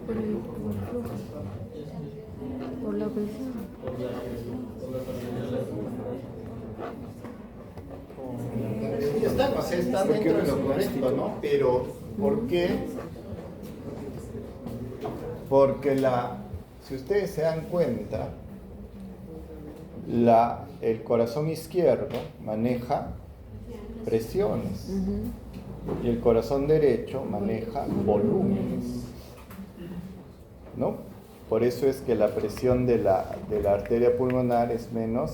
Por el flujo. Por la presión. Está dentro de lo correcto, ¿no? Pero, ¿por qué? Porque si ustedes se dan cuenta, el corazón izquierdo maneja presiones y el corazón derecho maneja volúmenes, ¿no? Por eso es que la presión de la arteria pulmonar es menor,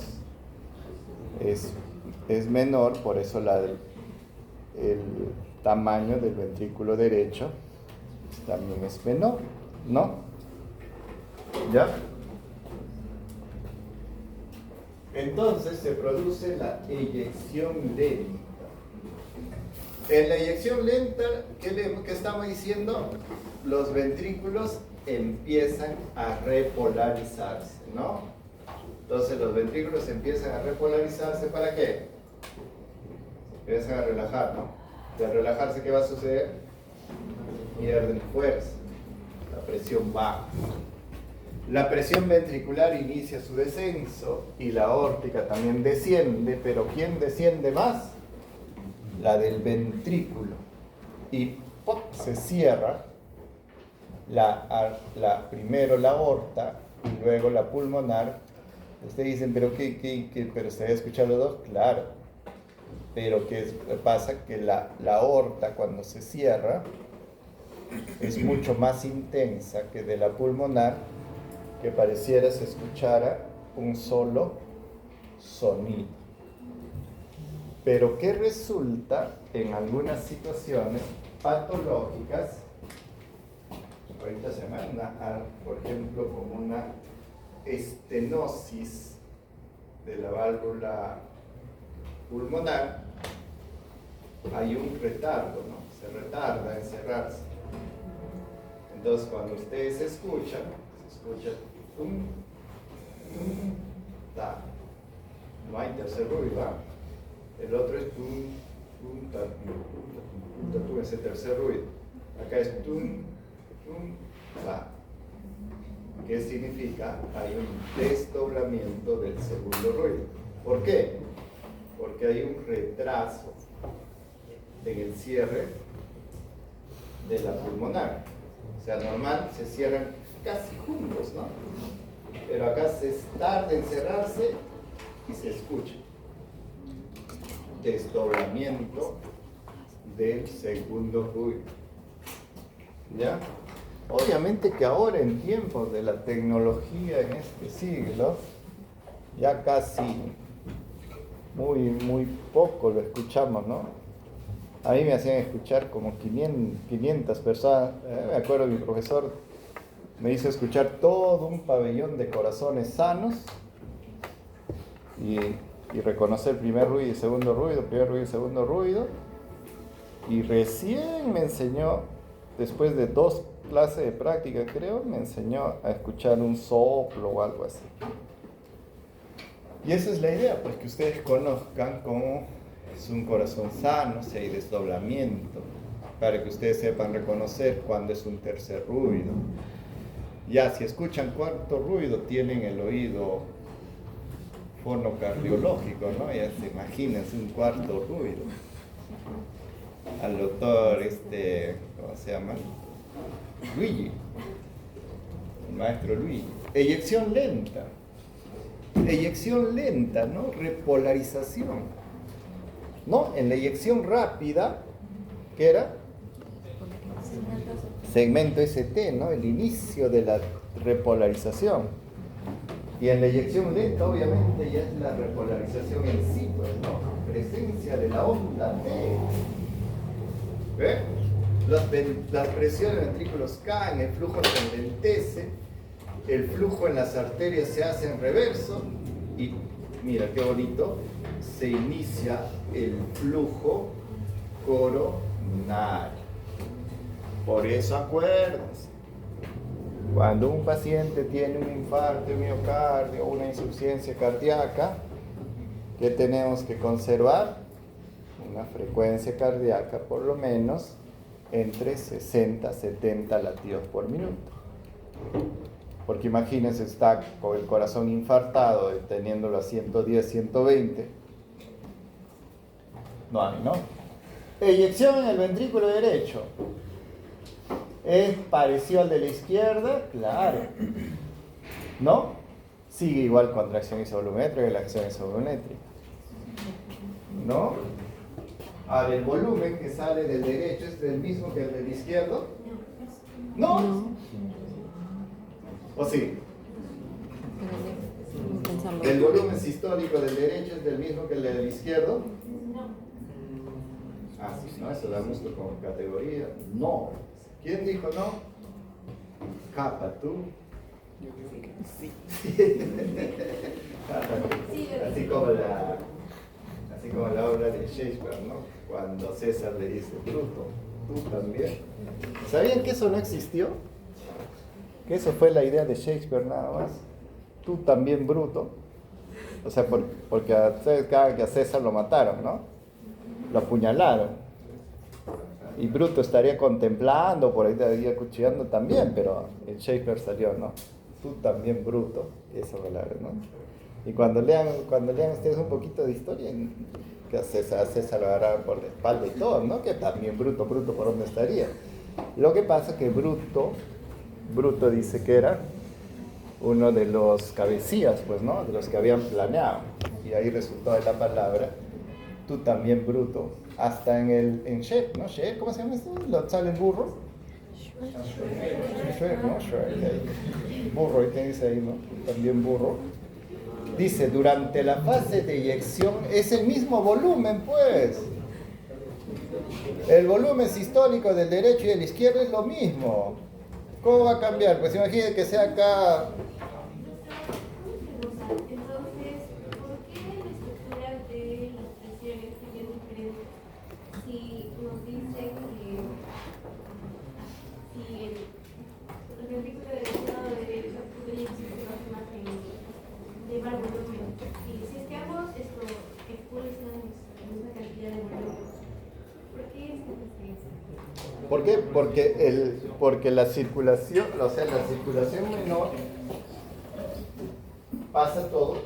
por eso tamaño del ventrículo derecho también es menor, ¿no? ¿Ya? Entonces se produce la eyección lenta. En la eyección lenta, ¿qué estamos diciendo? Los ventrículos empiezan a repolarizarse, ¿no? Entonces los ventrículos empiezan a repolarizarse, ¿para qué? Empiezan a relajar, ¿no? De relajarse, ¿qué va a suceder? Pierden fuerza, la presión baja. La presión ventricular inicia su descenso y la aórtica también desciende, pero ¿quién desciende más? La del ventrículo. Y ¡pop!, se cierra primero la aorta y luego la pulmonar. Ustedes dicen, ¿pero pero se debe escuchar los dos? Claro. Pero ¿qué pasa? Que la aorta, cuando se cierra, es mucho más intensa que de la pulmonar, que pareciera se escuchara un solo sonido. Pero que resulta en algunas situaciones patológicas, ahorita se llama, por ejemplo, como una estenosis de la válvula pulmonar, hay un retardo, ¿no? Se retarda en cerrarse. Entonces, cuando ustedes escuchan, se escucha tum, tum, ta. No hay tercer ruido, ¿verdad? El otro es tum, tum, ta, tum, tum, tum, ese tercer ruido. Acá es tum, tum, ta. ¿Qué significa? Hay un desdoblamiento del segundo ruido. ¿Por qué? Porque hay un retraso en el cierre de la pulmonar. O sea, normal se cierran casi juntos, ¿no? Pero acá se tarda en cerrarse y se escucha desdoblamiento del segundo ruido. ¿Ya? Obviamente que ahora, en tiempos de la tecnología en este siglo, ya casi muy poco lo escuchamos, ¿no? A mí me hacían escuchar como 500 personas. Me acuerdo que mi profesor me hizo escuchar todo un pabellón de corazones sanos y reconocer primer ruido y segundo ruido, primer ruido y segundo ruido. Y recién me enseñó, después de 2 clases de práctica creo, me enseñó a escuchar un soplo o algo así. Y esa es la idea, pues que ustedes conozcan cómo es un corazón sano, si hay desdoblamiento, para que ustedes sepan reconocer cuándo es un tercer ruido. Ya, si escuchan cuarto ruido, tienen el oído fonocardiológico, ¿no? Ya se imagínense un cuarto ruido. Al doctor, ¿cómo se llama? Luigi, el maestro Luigi. Eyección lenta, ¿no? Repolarización. ¿No? En la eyección rápida, ¿qué era? Segmento ST, ¿no? El inicio de la repolarización. Y en la eyección lenta, obviamente, ya es la repolarización en sí, pues, ¿no? Presencia de la onda T. ¿Ve? Las presiones de ventrículos caen, el flujo se enlentece, el flujo en las arterias se hace en reverso y, mira qué bonito, se inicia el flujo coronario. Por eso acuérdense, cuando un paciente tiene un infarto de miocardio o una insuficiencia cardíaca, ¿qué tenemos que conservar? Una frecuencia cardíaca por lo menos entre 60 a 70 latidos por minuto. Porque imagínense, está con el corazón infartado, teniéndolo a 110, 120. No. Eyección en el ventrículo derecho. ¿Es parecido al de la izquierda? Claro. ¿No? Sigue igual contracción isovolumétrica que la acción isovolumétrica. ¿No? Ahora, el volumen que sale del derecho es el mismo que el del izquierdo. ¿No? ¿O sí? ¿El volumen sistólico del derecho es del mismo que el del izquierdo? Ah, sí. ¿no? Eso da gusto como categoría. No. ¿Quién dijo no? Capa, ¿tú? Yo creo que sí. Así como la obra de Shakespeare, ¿no? Cuando César le dice, Bruto, tú también. ¿Sabían que eso no existió? Que eso fue la idea de Shakespeare nada más. Tú también, Bruto. O sea, porque ustedes saben que a César lo mataron, ¿no? Lo apuñalaron. Y Bruto estaría contemplando, por ahí estaría acuchillando también, pero en Shakespeare salió, ¿no? Tú también, Bruto. Eso palabra, ¿no? Y cuando lean ustedes un poquito de historia, que a César lo agarraron por la espalda y todo, ¿no? Que también Bruto, ¿por dónde estaría? Lo que pasa es que Bruto dice que era uno de los cabecillas, pues, ¿no? De los que habían planeado. Y ahí resultó de la palabra, tú también, Bruto. Hasta en Shep, ¿no? Shep, ¿cómo se llama esto? ¿Lo sale el burro? Shrek, ¿no? Shrek. Burro, ¿y qué dice ahí, no? Tú también, burro. Dice, durante la fase de eyección, es el mismo volumen, pues. El volumen sistólico del derecho y del izquierdo es lo mismo. ¿Cómo va a cambiar? Pues imagínate que sea acá. Entonces, ¿por qué la estructura de las presiones sería diferente si nos dicen que si el ventrículo derecho podría existir más de igual volumen? Y si es que ambos expulsan la misma cantidad de volumen, ¿por qué es diferente? ¿Por qué? Porque la circulación, o sea, la circulación menor pasa todo.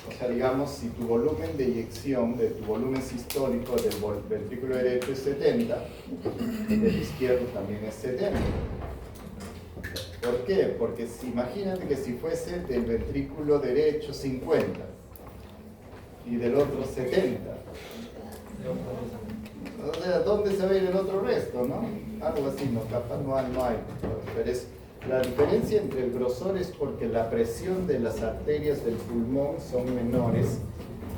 O sea, digamos, si tu volumen de eyección, de tu volumen sistólico del ventrículo derecho es 70, del izquierdo también es 70. ¿Por qué? Porque imagínate que si fuese del ventrículo derecho 50 y del otro 70. O sea, ¿dónde se va a ir el otro resto, no? Algo así, no, capaz no hay. Pero la diferencia entre el grosor es porque la presión de las arterias del pulmón son menores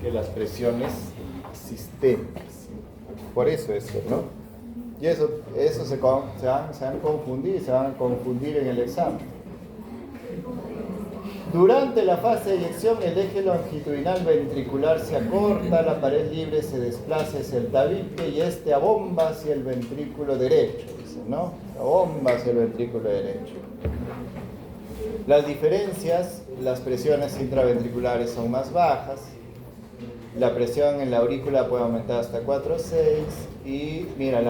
que las presiones sistémicas. Por eso eso, ¿no? Y eso se van a confundir en el examen. Durante la fase de eyección, el eje longitudinal ventricular se acorta, la pared libre se desplaza hacia el tabique y este abomba hacia el ventrículo derecho, dice, ¿no? Abomba hacia el ventrículo derecho. Las diferencias, las presiones intraventriculares son más bajas, la presión en la aurícula puede aumentar hasta 4 o 6 y mira,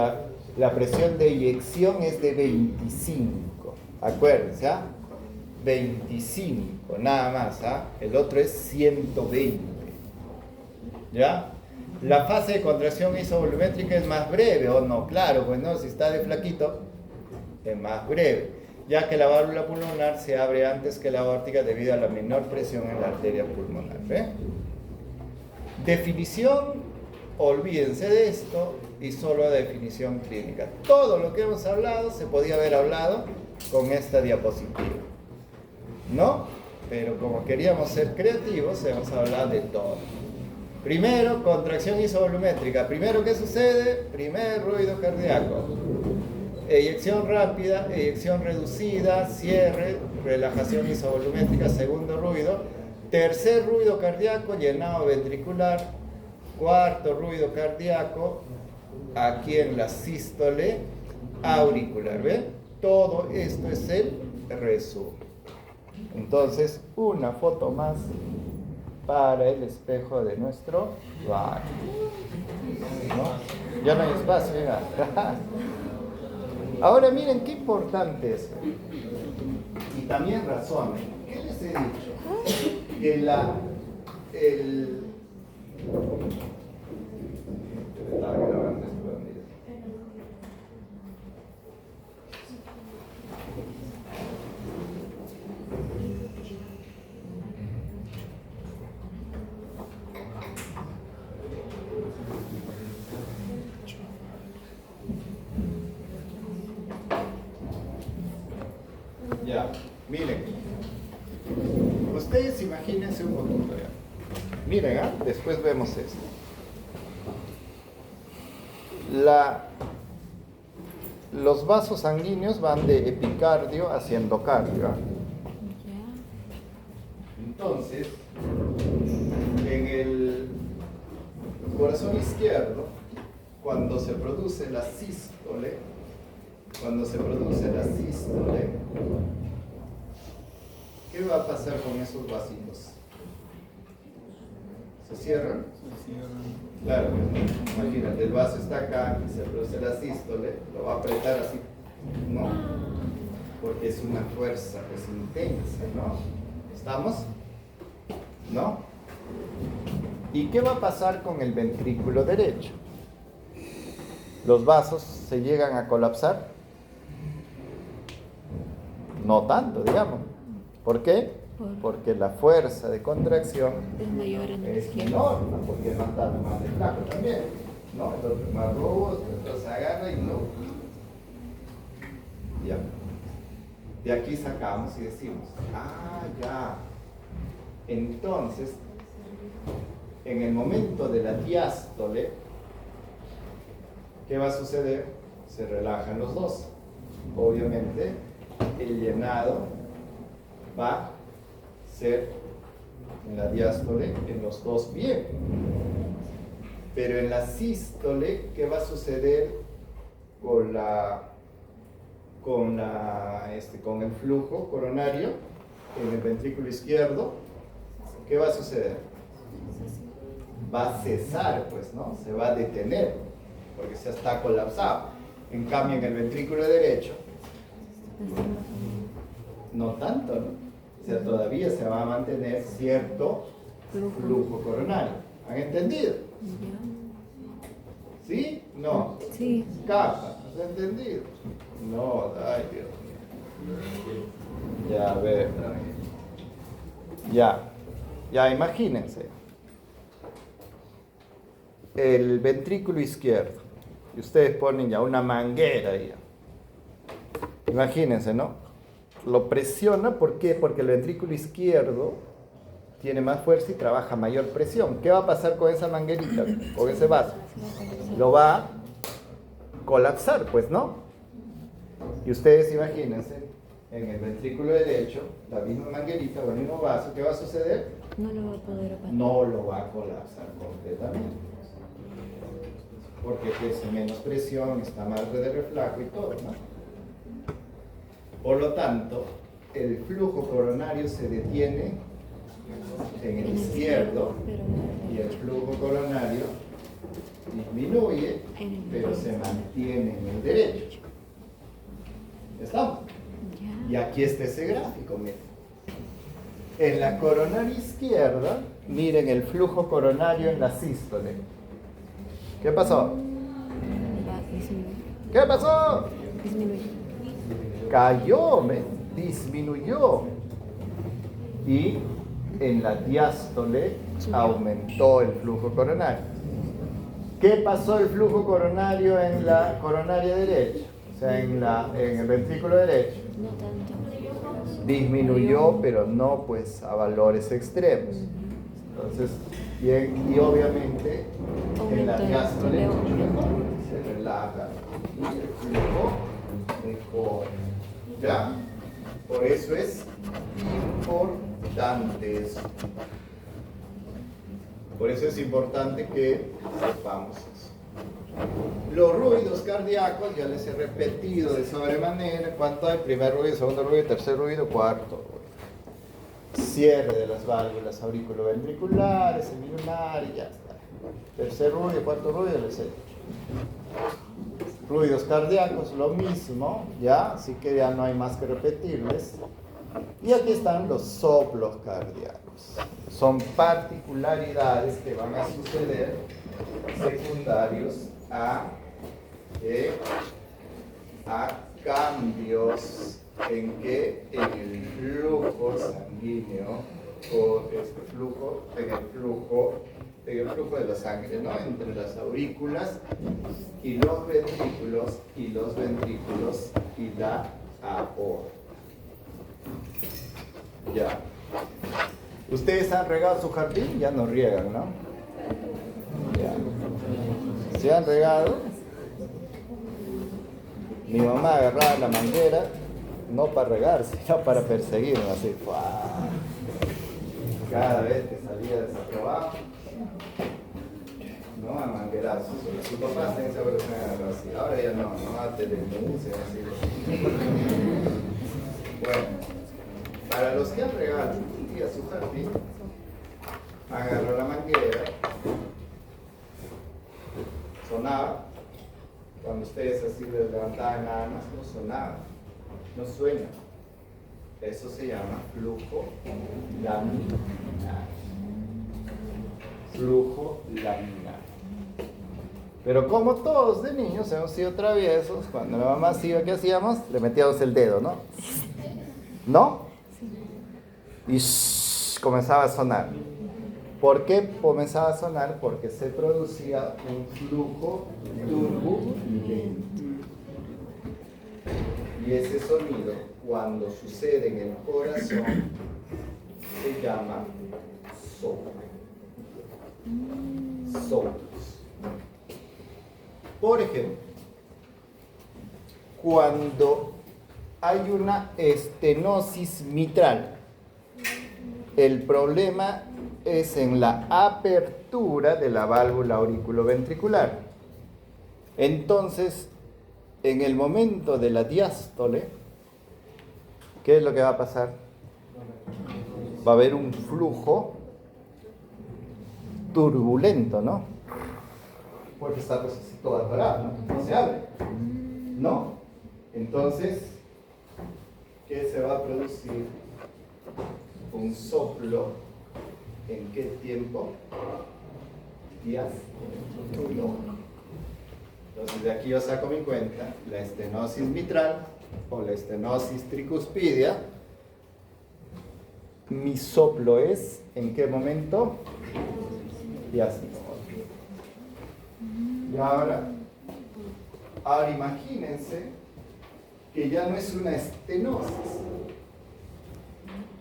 la presión de eyección es de 25, acuérdense, ¿ah? 25, nada más, ¿ah? El otro es 120, ¿ya? La fase de contracción isovolumétrica es más breve, ¿o no? Claro, pues no, si está de flaquito, es más breve, ya que la válvula pulmonar se abre antes que la aórtica debido a la menor presión en la arteria pulmonar, ¿ve? Definición, olvídense de esto y solo definición clínica. Todo lo que hemos hablado se podía haber hablado con esta diapositiva, ¿no? Pero como queríamos ser creativos, hemos hablado de todo. Primero, contracción isovolumétrica. Primero, ¿qué sucede? Primer ruido cardíaco. Eyección rápida, eyección reducida, cierre, relajación isovolumétrica, segundo ruido. Tercer ruido cardíaco, llenado ventricular. Cuarto ruido cardíaco, aquí en la sístole auricular. ¿Ven? Todo esto es el resumen. Entonces, una foto más para el espejo de nuestro baño, ¿no? Ya no hay espacio, mira. Ahora miren qué importante es. Y también razonen. ¿Qué les he dicho? Que ya, miren, ustedes imagínense un poquito ya. Miren, después vemos esto. Los vasos sanguíneos van de epicardio hacia endocardio. Entonces, en el corazón izquierdo, cuando se produce la sístole, ¿qué va a pasar con esos vasitos? ¿Se cierran? Claro, imagínate, el vaso está acá y se produce la sístole, lo va a apretar así, ¿no? Porque es una fuerza pues intensa, ¿no? ¿Estamos? ¿No? ¿Y qué va a pasar con el ventrículo derecho? ¿Los vasos se llegan a colapsar? No tanto, digamos. ¿Por qué? Porque la fuerza de contracción Es mayor en el es izquierdo. menor, ¿no? Porque no está más de flaco también, ¿no? El otro es más robusto, entonces agarra y no. Ya. De aquí sacamos y decimos, ya. Entonces, en el momento de la diástole, ¿qué va a suceder? Se relajan los dos. Obviamente, el llenado va a ser en la diástole en los dos bien. Pero en la sístole, ¿qué va a suceder con el flujo coronario en el ventrículo izquierdo? ¿Qué va a suceder? Va a cesar, pues, ¿no? Se va a detener, porque se está colapsado. En cambio, en el ventrículo derecho, no tanto, ¿no? O sea, todavía se va a mantener cierto flujo coronario. ¿Han entendido? ¿Sí? No. Sí. Capa, ¿has entendido? No, ay Dios mío. Ya, a ver. Ya, imagínense. El ventrículo izquierdo. Y ustedes ponen ya una manguera ahí. Imagínense, ¿no? Lo presiona, ¿por qué? Porque el ventrículo izquierdo tiene más fuerza y trabaja mayor presión. ¿Qué va a pasar con esa manguerita, con ese vaso? Lo va a colapsar, pues, ¿no? Y ustedes imagínense, en el ventrículo derecho, la misma manguerita o el mismo vaso, ¿qué va a suceder? No lo va a poder apagar. No lo va a colapsar completamente. Porque ejerce menos presión, está más de reflajo y todo, ¿no? Por lo tanto, el flujo coronario se detiene en el izquierdo y el flujo coronario disminuye, pero se mantiene en el derecho. ¿Estamos? Y aquí está ese gráfico, miren. En la coronaria izquierda, miren el flujo coronario en la sístole. ¿Qué pasó? ¿Qué pasó? Cayó, disminuyó. Y en la diástole aumentó el flujo coronario. ¿Qué pasó el flujo coronario en la coronaria derecha? O sea, en el ventrículo derecho. No tanto. Disminuyó, pero no pues a valores extremos. Entonces, bien, y obviamente en la diástole se relaja y el flujo mejora. ¿Ya? Por eso es importante eso. Por eso es importante que sepamos eso. Los ruidos cardíacos, ya les he repetido de sobremanera, ¿cuánto hay? Primer ruido, segundo ruido, tercer ruido, cuarto ruido. Cierre de las válvulas auriculoventriculares, semilunar y ya está. Tercer ruido, cuarto ruido, les he dicho. Ruidos cardíacos, lo mismo, ya, así que ya no hay más que repetirles. Y aquí están los soplos cardíacos. Son particularidades que van a suceder secundarios a cambios en el flujo sanguíneo o en el flujo de la sangre, ¿no? Entre las aurículas y los ventrículos y la aorta. Ya. ¿Ustedes han regado su jardín? Ya no riegan, ¿no? Ya. ¿Se han regado? Mi mamá agarraba la manguera, no para regar, sino para perseguirme, así. ¡Fua! Cada vez que salía de ese trabajo, no a manguerazos. Su papá también seguro que me agarró así. Ahora ya no a telemuses, así. Bueno, para los que han regado un día su jardín, agarró la manguera, sonaba. Cuando ustedes así les levantaban nada más, no sonaba, no suena. Eso se llama flujo laminar. Flujo laminar. Pero como todos de niños hemos sido traviesos, cuando la mamá se iba, ¿qué hacíamos? Le metíamos el dedo, ¿no? ¿No? Y comenzaba a sonar. ¿Por qué comenzaba a sonar? Porque se producía un flujo turbulento. Y ese sonido, cuando sucede en el corazón, se llama soplo. Soplos. Por ejemplo, cuando hay una estenosis mitral, el problema es en la apertura de la válvula auriculoventricular. Entonces, en el momento de la diástole, ¿qué es lo que va a pasar? Va a haber un flujo turbulento, ¿no? Porque está pues así todo atorado, ¿no? No se abre, ¿no? Entonces, ¿qué se va a producir? Un soplo. ¿En qué tiempo? Diástole. Entonces de aquí yo saco mi cuenta, la estenosis mitral o la estenosis tricuspidia. Mi soplo es, ¿en qué momento? Diástole. Y ahora imagínense que ya no es una estenosis,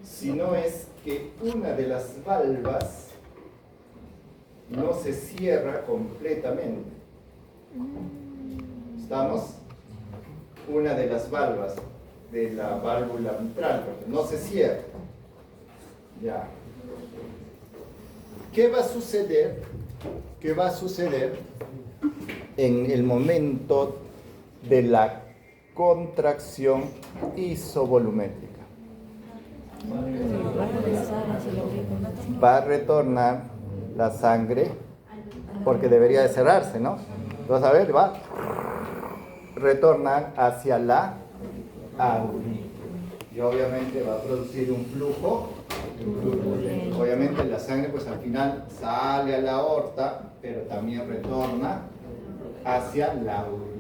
sino es que una de las valvas no se cierra completamente. ¿Estamos? Una de las valvas de la válvula mitral no se cierra. Ya. ¿Qué va a suceder? ¿Qué va a suceder en el momento de la contracción isovolumétrica? Va a retornar la sangre porque debería de cerrarse, ¿no? Entonces, a ver, va a retornar hacia la aurícula y obviamente va a producir un flujo turbulento. Obviamente la sangre pues al final sale a la aorta, pero también retorna hacia la aurícula.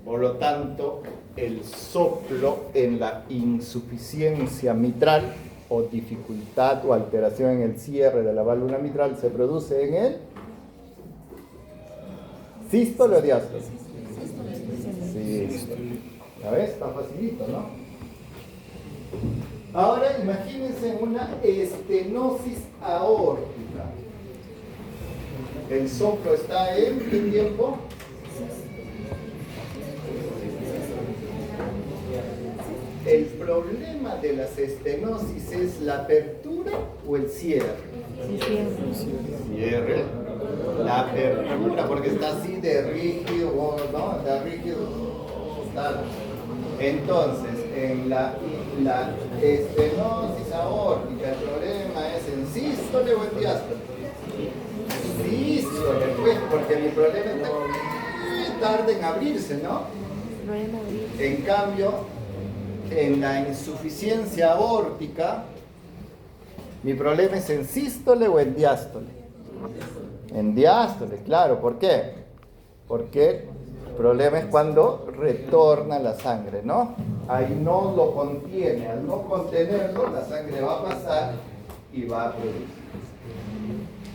Por lo tanto, el soplo en la insuficiencia mitral o dificultad o alteración en el cierre de la válvula mitral se produce en el sístole o diástole. Sístole. ¿Ya ves? Está facilito, ¿no? Ahora imagínense una estenosis aórtica. El soplo está en ¿qué tiempo? El problema de las estenosis es la apertura o el cierre. Cierre. La apertura, porque está así de rígido, ¿no? Está rígido. Está. Entonces, en la estenosis aórtica, el problema es en sístole o en diástole. Sístole, pues, porque mi problema está tarde en abrirse, ¿no? En cambio, en la insuficiencia aórtica, mi problema es en sístole o en diástole. En diástole, claro. ¿Por qué? Porque el problema es cuando retorna la sangre, ¿no? Ahí no lo contiene. Al no contenerlo, la sangre va a pasar y va a producir.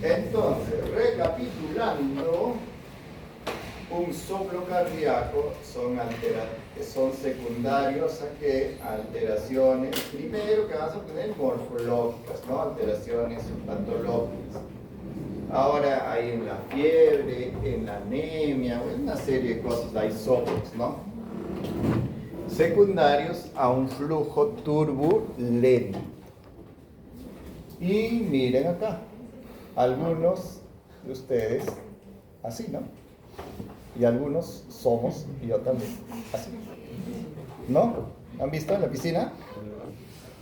Entonces, recapitulando, un soplo cardíaco son secundarios a qué? Alteraciones, primero que vamos a tener morfológicas, ¿no? Alteraciones patológicas. Ahora hay en la fiebre, en la anemia, en una serie de cosas, hay soplos, ¿no? Secundarios a un flujo turbulento. Y miren acá, algunos de ustedes así, ¿no? Y algunos somos, y yo también, así. ¿No? ¿Han visto en la piscina?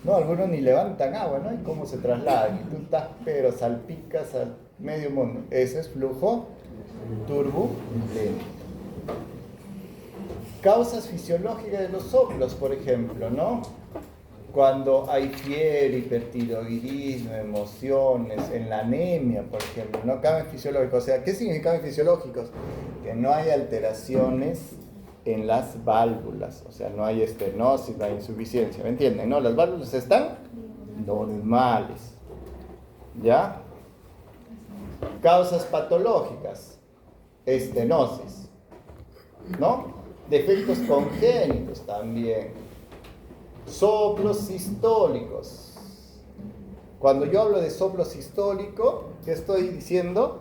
No, algunos ni levantan agua, ¿no? Y cómo se trasladan. Y tú estás, pero salpicas al medio mundo. Ese es flujo turbulento. Causas fisiológicas de los soplos, por ejemplo, ¿no? Cuando hay fiebre, hipertiroidismo, emociones, en la anemia, por ejemplo, ¿no? Cambios fisiológicos. O sea, ¿qué significan cambios fisiológicos? Que no hay alteraciones en las válvulas, o sea, no hay estenosis, no hay insuficiencia, ¿me entienden? No, las válvulas están normales, ¿ya? Causas patológicas, estenosis, ¿no? Defectos congénitos también, soplos sistólicos. Cuando yo hablo de soplo sistólico, ¿qué estoy diciendo?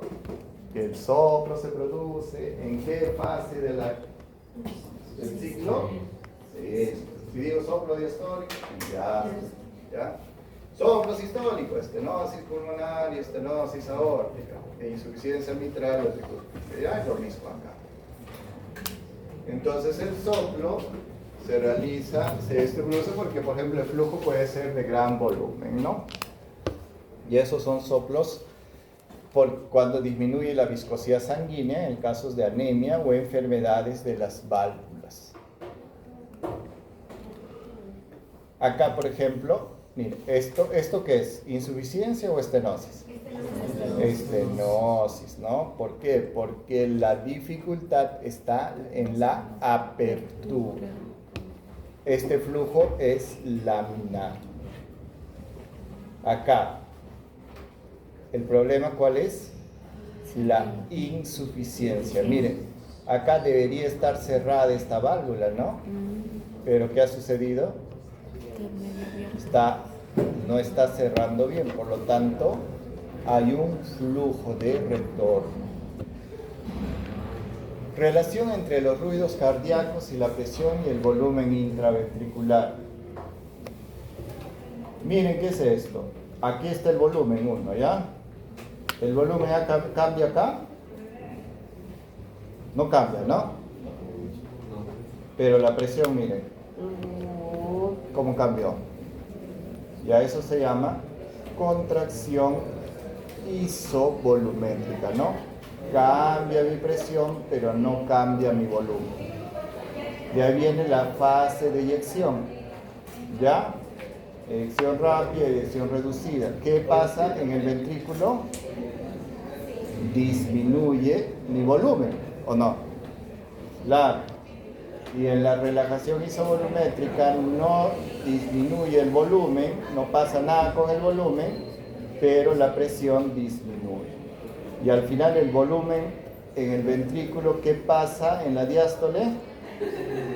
Que el soplo se produce en qué fase del ciclo. Sí. Si digo soplo diastólico, ya. Soplo sistólico, estenosis pulmonar y estenosis aórtica, e insuficiencia mitral o tricúspide. Ya es lo mismo acá. Entonces el soplo se produce porque, por ejemplo, el flujo puede ser de gran volumen, ¿no? Y esos son soplos cuando disminuye la viscosidad sanguínea en casos de anemia o enfermedades de las válvulas. Acá, por ejemplo, mire, ¿esto qué es? ¿Insuficiencia o estenosis? Estenosis, ¿no? ¿Por qué? Porque la dificultad está en la apertura. Este flujo es laminar. Acá, ¿el problema cuál es? La insuficiencia. Miren, acá debería estar cerrada esta válvula, ¿no? Pero ¿qué ha sucedido? No está cerrando bien, por lo tanto, hay un flujo de retorno. Relación entre los ruidos cardíacos y la presión y el volumen intraventricular. Miren, ¿qué es esto? Aquí está el volumen 1, ¿ya? ¿El volumen cambia acá? No cambia, ¿no? Pero la presión, miren, ¿cómo cambió? Y a eso se llama contracción isovolumétrica, ¿no? Cambia mi presión, pero no cambia mi volumen. De ahí viene la fase de eyección, ¿ya? Eyección rápida, eyección reducida. ¿Qué pasa en el ventrículo? Disminuye mi volumen, ¿o no? Claro. Y en la relajación isovolumétrica no disminuye el volumen, no pasa nada con el volumen, pero la presión disminuye. Y al final el volumen en el ventrículo, ¿qué pasa en la diástole?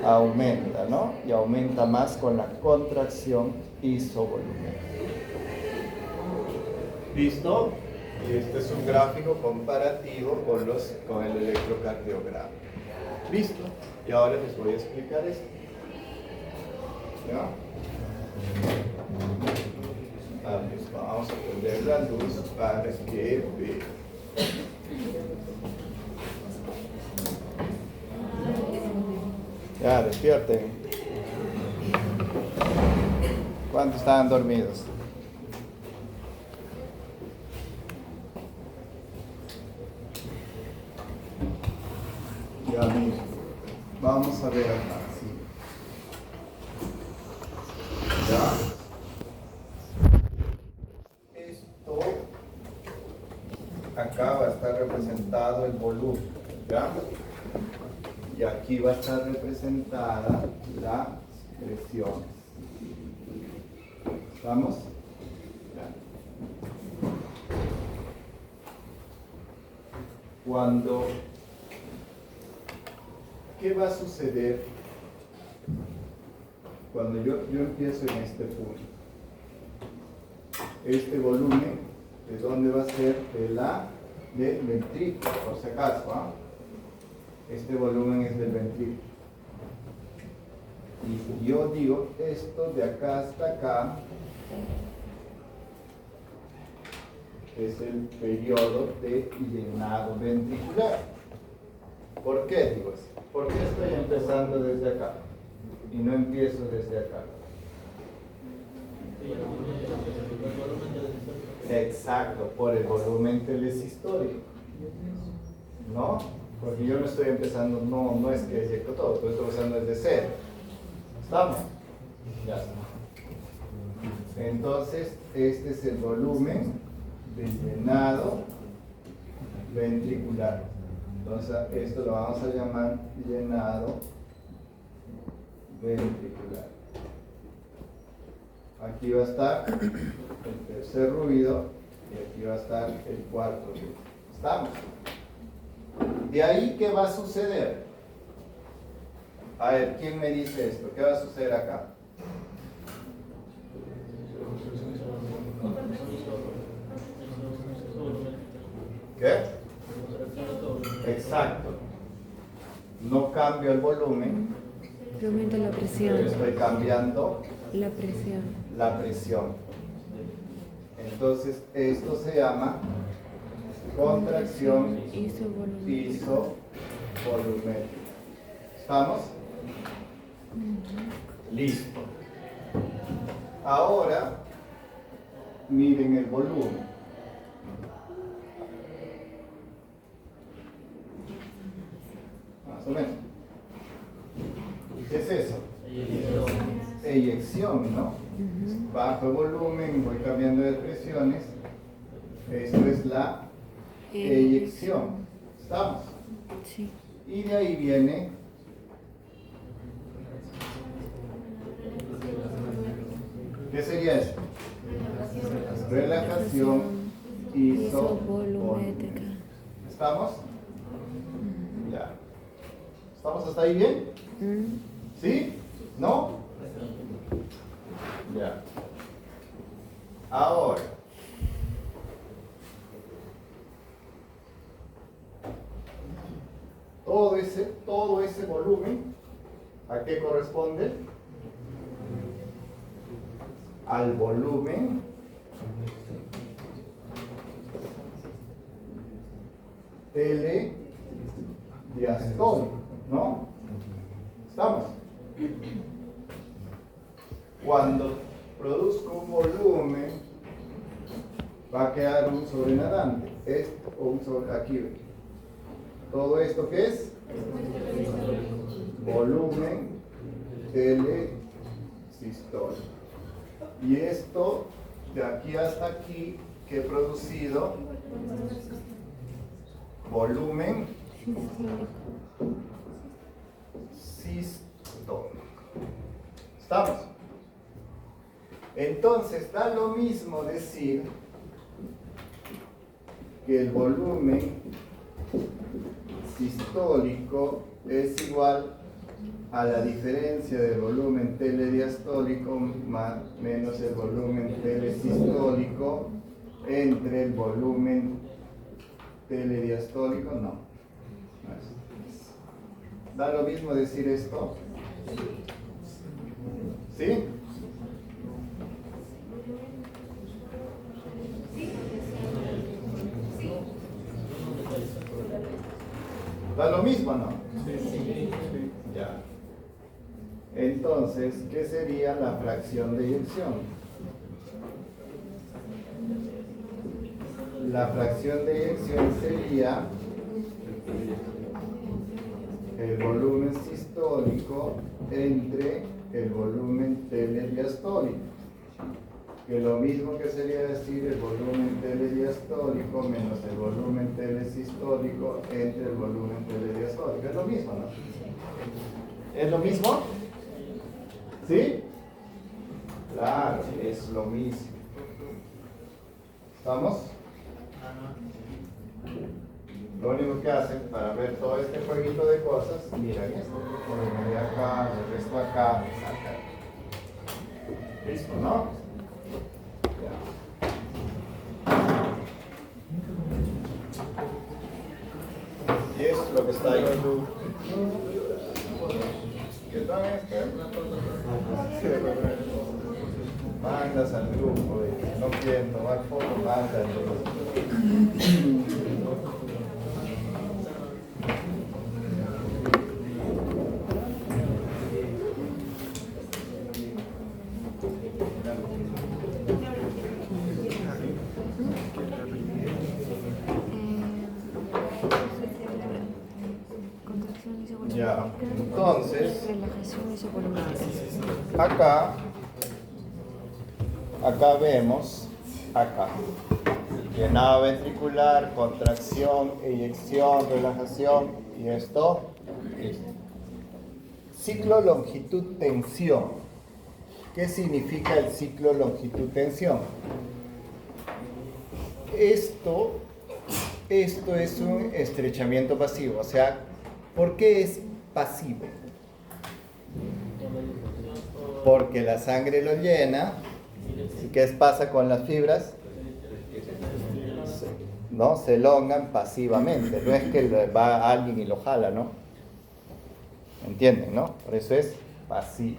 Aumenta, ¿no? Y aumenta más con la contracción isovolumétrica. ¿Listo? Y este es un gráfico comparativo con el electrocardiograma. ¿Listo? Y ahora les voy a explicar esto. ¿Ya? Vamos a prender la luz para que vean. Ya, despierten. ¿Cuántos estaban dormidos? Ya, miren. Vamos a ver acá. ¿Sí? ¿Ya? Esto, acá va a estar representado el volumen, ¿ya? Y aquí va a estar representada la presión. ¿Vamos? Cuando, ¿qué va a suceder cuando yo empiezo en este punto? Este volumen, ¿de dónde va a ser? De la del ventrículo, por si acaso, ¿ah? Este volumen es del ventrículo. Y yo digo, esto de acá hasta acá es el periodo de llenado ventricular. ¿Por qué digo eso? ¿Por qué estoy empezando desde acá y no empiezo desde acá? Exacto, por el volumen telesistólico. ¿No? Porque yo no estoy empezando, no es que eyecto todo, estoy empezando desde cero. ¿Estamos? Ya está. Entonces, este es el volumen de llenado ventricular. Entonces, esto lo vamos a llamar llenado ventricular. Aquí va a estar el tercer ruido y aquí va a estar el cuarto ruido. ¿Estamos? De ahí, ¿qué va a suceder? A ver, ¿quién me dice esto? ¿Qué va a suceder acá? ¿Qué? Exacto. No cambio el volumen, Que aumenta la presión. pero estoy cambiando La presión. la presión. Entonces, esto se llama contracción Isovolumétrica. isovolumétrica. ¿Estamos? Listo. Ahora, miren el volumen. Más o menos. ¿Qué es eso? Eyección, ¿no? Bajo el volumen, voy cambiando de presiones. Esto es la eyección. ¿Estamos? Sí. Y de ahí viene ¿qué sería eso? Relajación isovolumétrica. ¿Estamos? Ya. ¿Estamos hasta ahí bien? ¿Sí? ¿No? Ya. Ahora. Todo ese volumen, ¿a qué corresponde? Al volumen telediastólico, ¿no? ¿Estamos? Cuando produzco un volumen, va a quedar un sobrenadante. Esto o un sobre aquí. ¿Todo esto qué es? Volumen telesistólico. Y esto, de aquí hasta aquí, que he producido, volumen sistólico. ¿Estamos? Entonces, da lo mismo decir que el volumen sistólico es igual a la diferencia del volumen telediastólico menos el volumen telesistólico entre el volumen telediastólico. No. ¿Da lo mismo decir esto? ¿Sí? ¿Da lo mismo o no? Sí. Ya. Entonces, ¿qué sería la fracción de eyección? La fracción de eyección sería el volumen sistólico entre el volumen telediastólico. Que lo mismo que sería decir el volumen telediastólico menos el volumen telesistólico entre el volumen telediastólico. Es lo mismo, ¿no? ¿Es lo mismo? ¿Sí? Claro, es lo mismo. ¿Estamos? Lo único que hacen para ver todo este jueguito de cosas, miran esto, ponen de acá, el resto acá, sacan. Listo, ¿no? Ya. lo que está ahí. ¿Qué tal este? Mandas al grupo y no quieren tomar fotos, mandan. Contracción isovolumétrica. Ya, entonces, Relajación isovolumétrica. acá vemos, llenado ventricular, contracción, eyección, relajación y esto. Listo. Ciclo longitud-tensión. ¿Qué significa el ciclo longitud-tensión? Esto es un estrechamiento pasivo, o sea, ¿por qué es pasivo? Porque la sangre lo llena. ¿Y qué pasa con las fibras? ¿No? Se elongan pasivamente, no es que va alguien y lo jala, ¿no? ¿Entienden, no? Por eso es pasivo.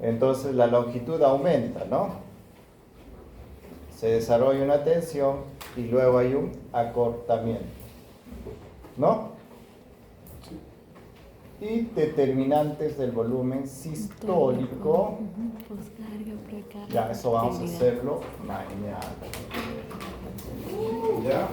Entonces la longitud aumenta, ¿no? Se desarrolla una tensión y luego hay un acortamiento, ¿no? Y determinantes del volumen sistólico. Poscarga, precarga. Ya, eso vamos a hacerlo mañana. ¿Ya?